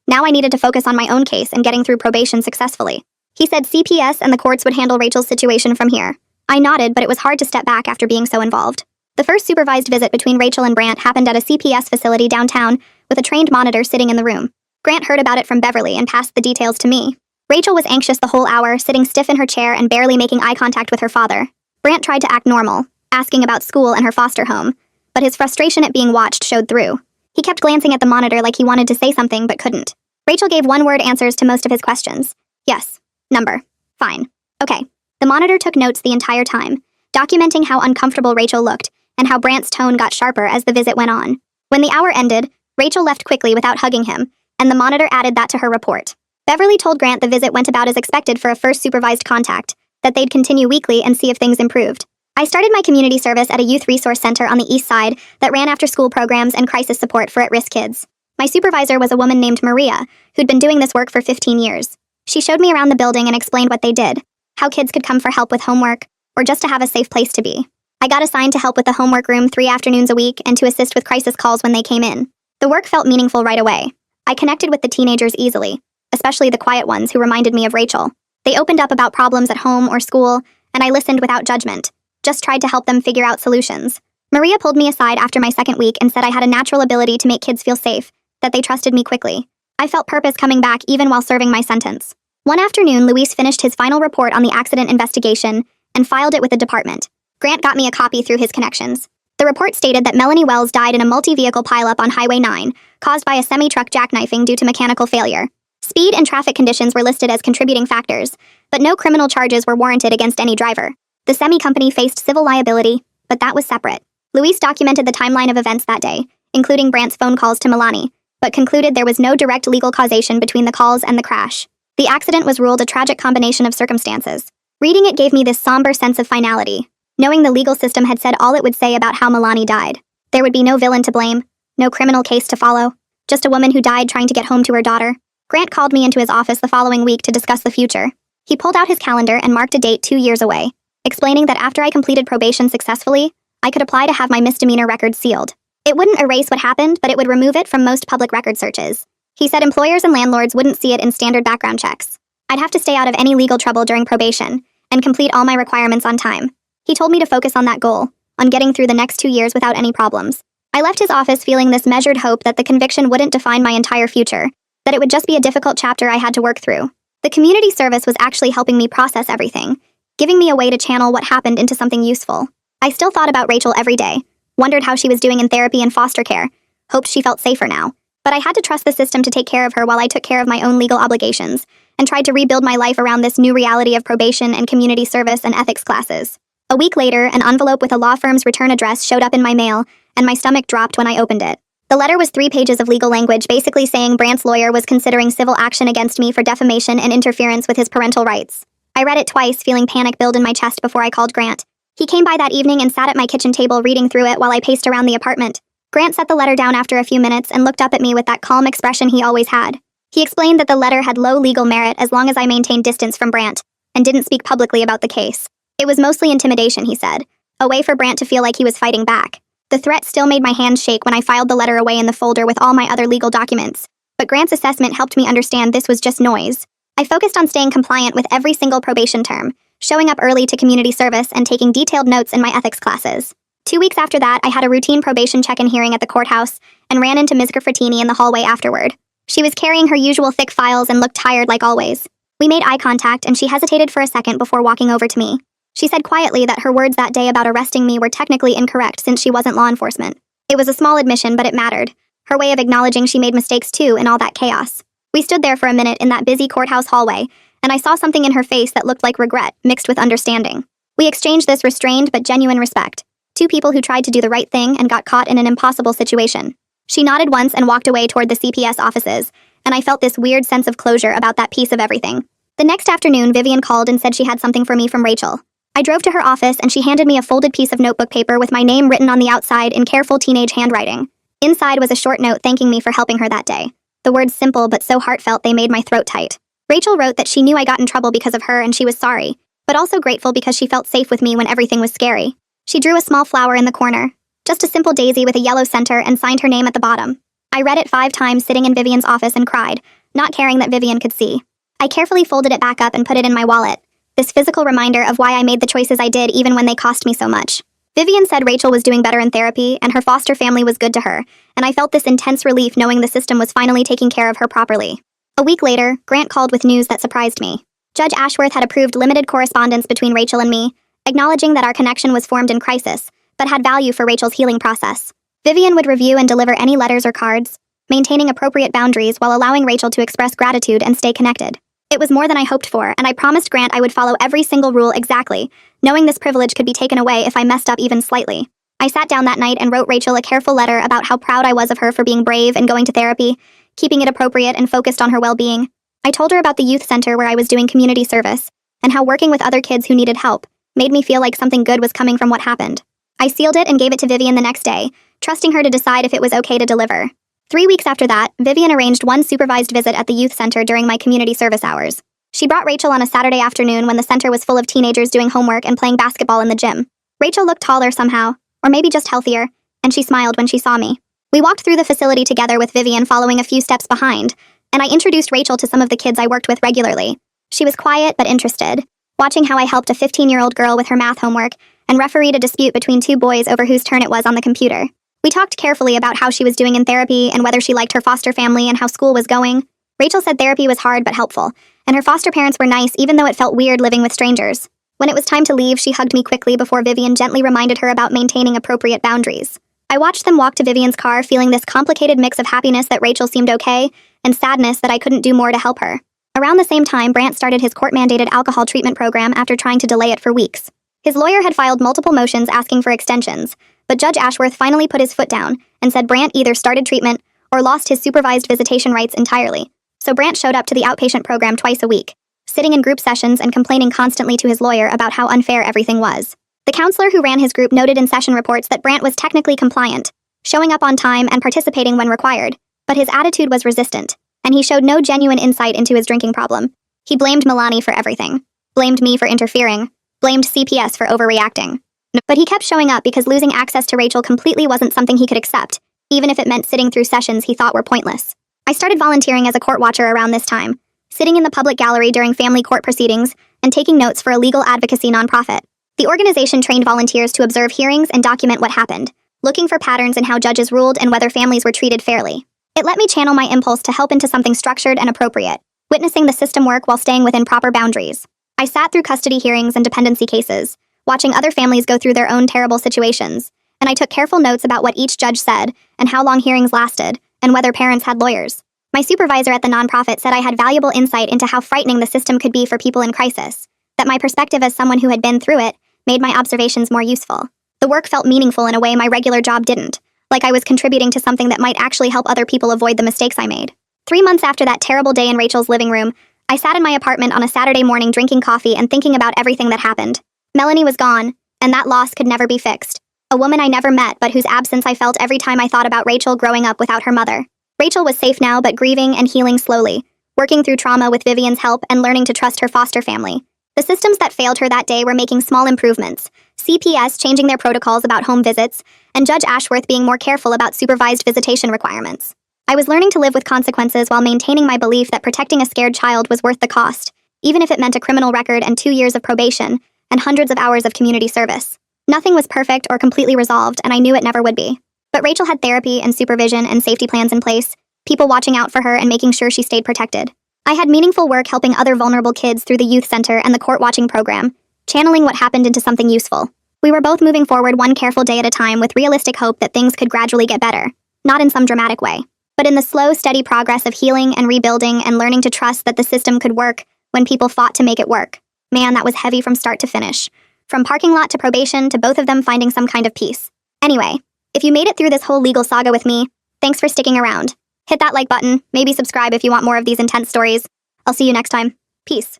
Now I needed to focus on my own case and getting through probation successfully. He said CPS and the courts would handle Rachel's situation from here. I nodded, but it was hard to step back after being so involved. The first supervised visit between Rachel and Brant happened at a CPS facility downtown with a trained monitor sitting in the room. Grant heard about it from Beverly and passed the details to me. Rachel was anxious the whole hour, sitting stiff in her chair and barely making eye contact with her father. Brant tried to act normal, asking about school and her foster home, but his frustration at being watched showed through. He kept glancing at the monitor like he wanted to say something but couldn't. Rachel gave one-word answers to most of his questions. Yes. Number. Fine. Okay. The monitor took notes the entire time, documenting how uncomfortable Rachel looked and how Brant's tone got sharper as the visit went on. When the hour ended, Rachel left quickly without hugging him, and the monitor added that to her report. Beverly told Grant the visit went about as expected for a first supervised contact, that they'd continue weekly and see if things improved. I started my community service at a youth resource center on the east side that ran after-school programs and crisis support for at-risk kids. My supervisor was a woman named Maria, who'd been doing this work for 15 years. She showed me around the building and explained what they did, how kids could come for help with homework, or just to have a safe place to be. I got assigned to help with the homework room 3 afternoons a week and to assist with crisis calls when they came in. The work felt meaningful right away. I connected with the teenagers easily, especially the quiet ones who reminded me of Rachel. They opened up about problems at home or school, and I listened without judgment, just tried to help them figure out solutions. Maria pulled me aside after my second week and said I had a natural ability to make kids feel safe, that they trusted me quickly. I felt purpose coming back even while serving my sentence. One afternoon, Luis finished his final report on the accident investigation and filed it with the department. Grant got me a copy through his connections. The report stated that Melanie Wells died in a multi-vehicle pileup on Highway 9, caused by a semi-truck jackknifing due to mechanical failure. Speed and traffic conditions were listed as contributing factors, but no criminal charges were warranted against any driver. The semi-company faced civil liability, but that was separate. Luis documented the timeline of events that day, including Brant's phone calls to Melanie, but concluded there was no direct legal causation between the calls and the crash. The accident was ruled a tragic combination of circumstances. Reading it gave me this somber sense of finality, knowing the legal system had said all it would say about how Melanie died. There would be no villain to blame, no criminal case to follow, just a woman who died trying to get home to her daughter. Grant called me into his office the following week to discuss the future. He pulled out his calendar and marked a date 2 years away, explaining that after I completed probation successfully, I could apply to have my misdemeanor record sealed. It wouldn't erase what happened, but it would remove it from most public record searches. He said employers and landlords wouldn't see it in standard background checks. I'd have to stay out of any legal trouble during probation and complete all my requirements on time. He told me to focus on that goal, on getting through the next 2 years without any problems. I left his office feeling this measured hope that the conviction wouldn't define my entire future, that it would just be a difficult chapter I had to work through. The community service was actually helping me process everything, giving me a way to channel what happened into something useful. I still thought about Rachel every day, wondered how she was doing in therapy and foster care, hoped she felt safer now. But I had to trust the system to take care of her while I took care of my own legal obligations, and tried to rebuild my life around this new reality of probation and community service and ethics classes. A week later, an envelope with a law firm's return address showed up in my mail, and my stomach dropped when I opened it. The letter was 3 pages of legal language basically saying Brant's lawyer was considering civil action against me for defamation and interference with his parental rights. I read it twice, feeling panic build in my chest before I called Grant. He came by that evening and sat at my kitchen table reading through it while I paced around the apartment. Grant set the letter down after a few minutes and looked up at me with that calm expression he always had. He explained that the letter had low legal merit as long as I maintained distance from Brant, and didn't speak publicly about the case. It was mostly intimidation, he said, a way for Brant to feel like he was fighting back. The threat still made my hands shake when I filed the letter away in the folder with all my other legal documents, but Grant's assessment helped me understand this was just noise. I focused on staying compliant with every single probation term, showing up early to community service and taking detailed notes in my ethics classes. 2 weeks after that, I had a routine probation check-in hearing at the courthouse and ran into Ms. Graffitini in the hallway afterward. She was carrying her usual thick files and looked tired like always. We made eye contact and she hesitated for a second before walking over to me. She said quietly that her words that day about arresting me were technically incorrect since she wasn't law enforcement. It was a small admission, but it mattered. Her way of acknowledging she made mistakes too in all that chaos. We stood there for a minute in that busy courthouse hallway, and I saw something in her face that looked like regret, mixed with understanding. We exchanged this restrained but genuine respect. Two people who tried to do the right thing and got caught in an impossible situation. She nodded once and walked away toward the CPS offices, and I felt this weird sense of closure about that piece of everything. The next afternoon, Vivian called and said she had something for me from Rachel. I drove to her office and she handed me a folded piece of notebook paper with my name written on the outside in careful teenage handwriting. Inside was a short note thanking me for helping her that day. The words simple but so heartfelt they made my throat tight. Rachel wrote that she knew I got in trouble because of her and she was sorry, but also grateful because she felt safe with me when everything was scary. She drew a small flower in the corner, just a simple daisy with a yellow center, and signed her name at the bottom. I read it 5 times sitting in Vivian's office and cried, not caring that Vivian could see. I carefully folded it back up and put it in my wallet. This physical reminder of why I made the choices I did even when they cost me so much. Vivian said Rachel was doing better in therapy and her foster family was good to her, and I felt this intense relief knowing the system was finally taking care of her properly. A week later, Grant called with news that surprised me. Judge Ashworth had approved limited correspondence between Rachel and me, acknowledging that our connection was formed in crisis, but had value for Rachel's healing process. Vivian would review and deliver any letters or cards, maintaining appropriate boundaries while allowing Rachel to express gratitude and stay connected. It was more than I hoped for, and I promised Grant I would follow every single rule exactly, knowing this privilege could be taken away if I messed up even slightly. I sat down that night and wrote Rachel a careful letter about how proud I was of her for being brave and going to therapy, keeping it appropriate and focused on her well-being. I told her about the youth center where I was doing community service, and how working with other kids who needed help made me feel like something good was coming from what happened. I sealed it and gave it to Vivian the next day, trusting her to decide if it was okay to deliver. 3 weeks after that, Vivian arranged one supervised visit at the youth center during my community service hours. She brought Rachel on a Saturday afternoon when the center was full of teenagers doing homework and playing basketball in the gym. Rachel looked taller somehow, or maybe just healthier, and she smiled when she saw me. We walked through the facility together with Vivian following a few steps behind, and I introduced Rachel to some of the kids I worked with regularly. She was quiet but interested, watching how I helped a 15-year-old girl with her math homework and refereed a dispute between 2 boys over whose turn it was on the computer. We talked carefully about how she was doing in therapy and whether she liked her foster family and how school was going. Rachel said therapy was hard but helpful, and her foster parents were nice even though it felt weird living with strangers. When it was time to leave, she hugged me quickly before Vivian gently reminded her about maintaining appropriate boundaries. I watched them walk to Vivian's car feeling this complicated mix of happiness that Rachel seemed okay and sadness that I couldn't do more to help her. Around the same time, Brant started his court-mandated alcohol treatment program after trying to delay it for weeks. His lawyer had filed multiple motions asking for extensions, but Judge Ashworth finally put his foot down and said Brant either started treatment or lost his supervised visitation rights entirely. So Brant showed up to the outpatient program twice a week, sitting in group sessions and complaining constantly to his lawyer about how unfair everything was. The counselor who ran his group noted in session reports that Brant was technically compliant, showing up on time and participating when required, but his attitude was resistant, and he showed no genuine insight into his drinking problem. He blamed Milani for everything, blamed me for interfering, blamed CPS for overreacting. But he kept showing up because losing access to Rachel completely wasn't something he could accept, even if it meant sitting through sessions he thought were pointless. I started volunteering as a court watcher around this time, sitting in the public gallery during family court proceedings and taking notes for a legal advocacy nonprofit. The organization trained volunteers to observe hearings and document what happened, looking for patterns in how judges ruled and whether families were treated fairly. It let me channel my impulse to help into something structured and appropriate, witnessing the system work while staying within proper boundaries. I sat through custody hearings and dependency cases, watching other families go through their own terrible situations, and I took careful notes about what each judge said and how long hearings lasted, and whether parents had lawyers. My supervisor at the nonprofit said I had valuable insight into how frightening the system could be for people in crisis, that my perspective as someone who had been through it made my observations more useful. The work felt meaningful in a way my regular job didn't, like I was contributing to something that might actually help other people avoid the mistakes I made. 3 months after that terrible day in Rachel's living room, I sat in my apartment on a Saturday morning drinking coffee and thinking about everything that happened. Melanie was gone, and that loss could never be fixed. A woman I never met, but whose absence I felt every time I thought about Rachel growing up without her mother. Rachel was safe now, but grieving and healing slowly, working through trauma with Vivian's help and learning to trust her foster family. The systems that failed her that day were making small improvements, CPS changing their protocols about home visits, and Judge Ashworth being more careful about supervised visitation requirements. I was learning to live with consequences while maintaining my belief that protecting a scared child was worth the cost, even if it meant a criminal record and 2 years of probation and hundreds of hours of community service. Nothing was perfect or completely resolved, and I knew it never would be. But Rachel had therapy and supervision and safety plans in place, people watching out for her and making sure she stayed protected. I had meaningful work helping other vulnerable kids through the youth center and the court watching program, channeling what happened into something useful. We were both moving forward one careful day at a time with realistic hope that things could gradually get better, not in some dramatic way, but in the slow, steady progress of healing and rebuilding and learning to trust that the system could work when people fought to make it work. Man, that was heavy from start to finish. From parking lot to probation to both of them finding some kind of peace. Anyway, if you made it through this whole legal saga with me, thanks for sticking around. Hit that like button, maybe subscribe if you want more of these intense stories. I'll see you next time. Peace.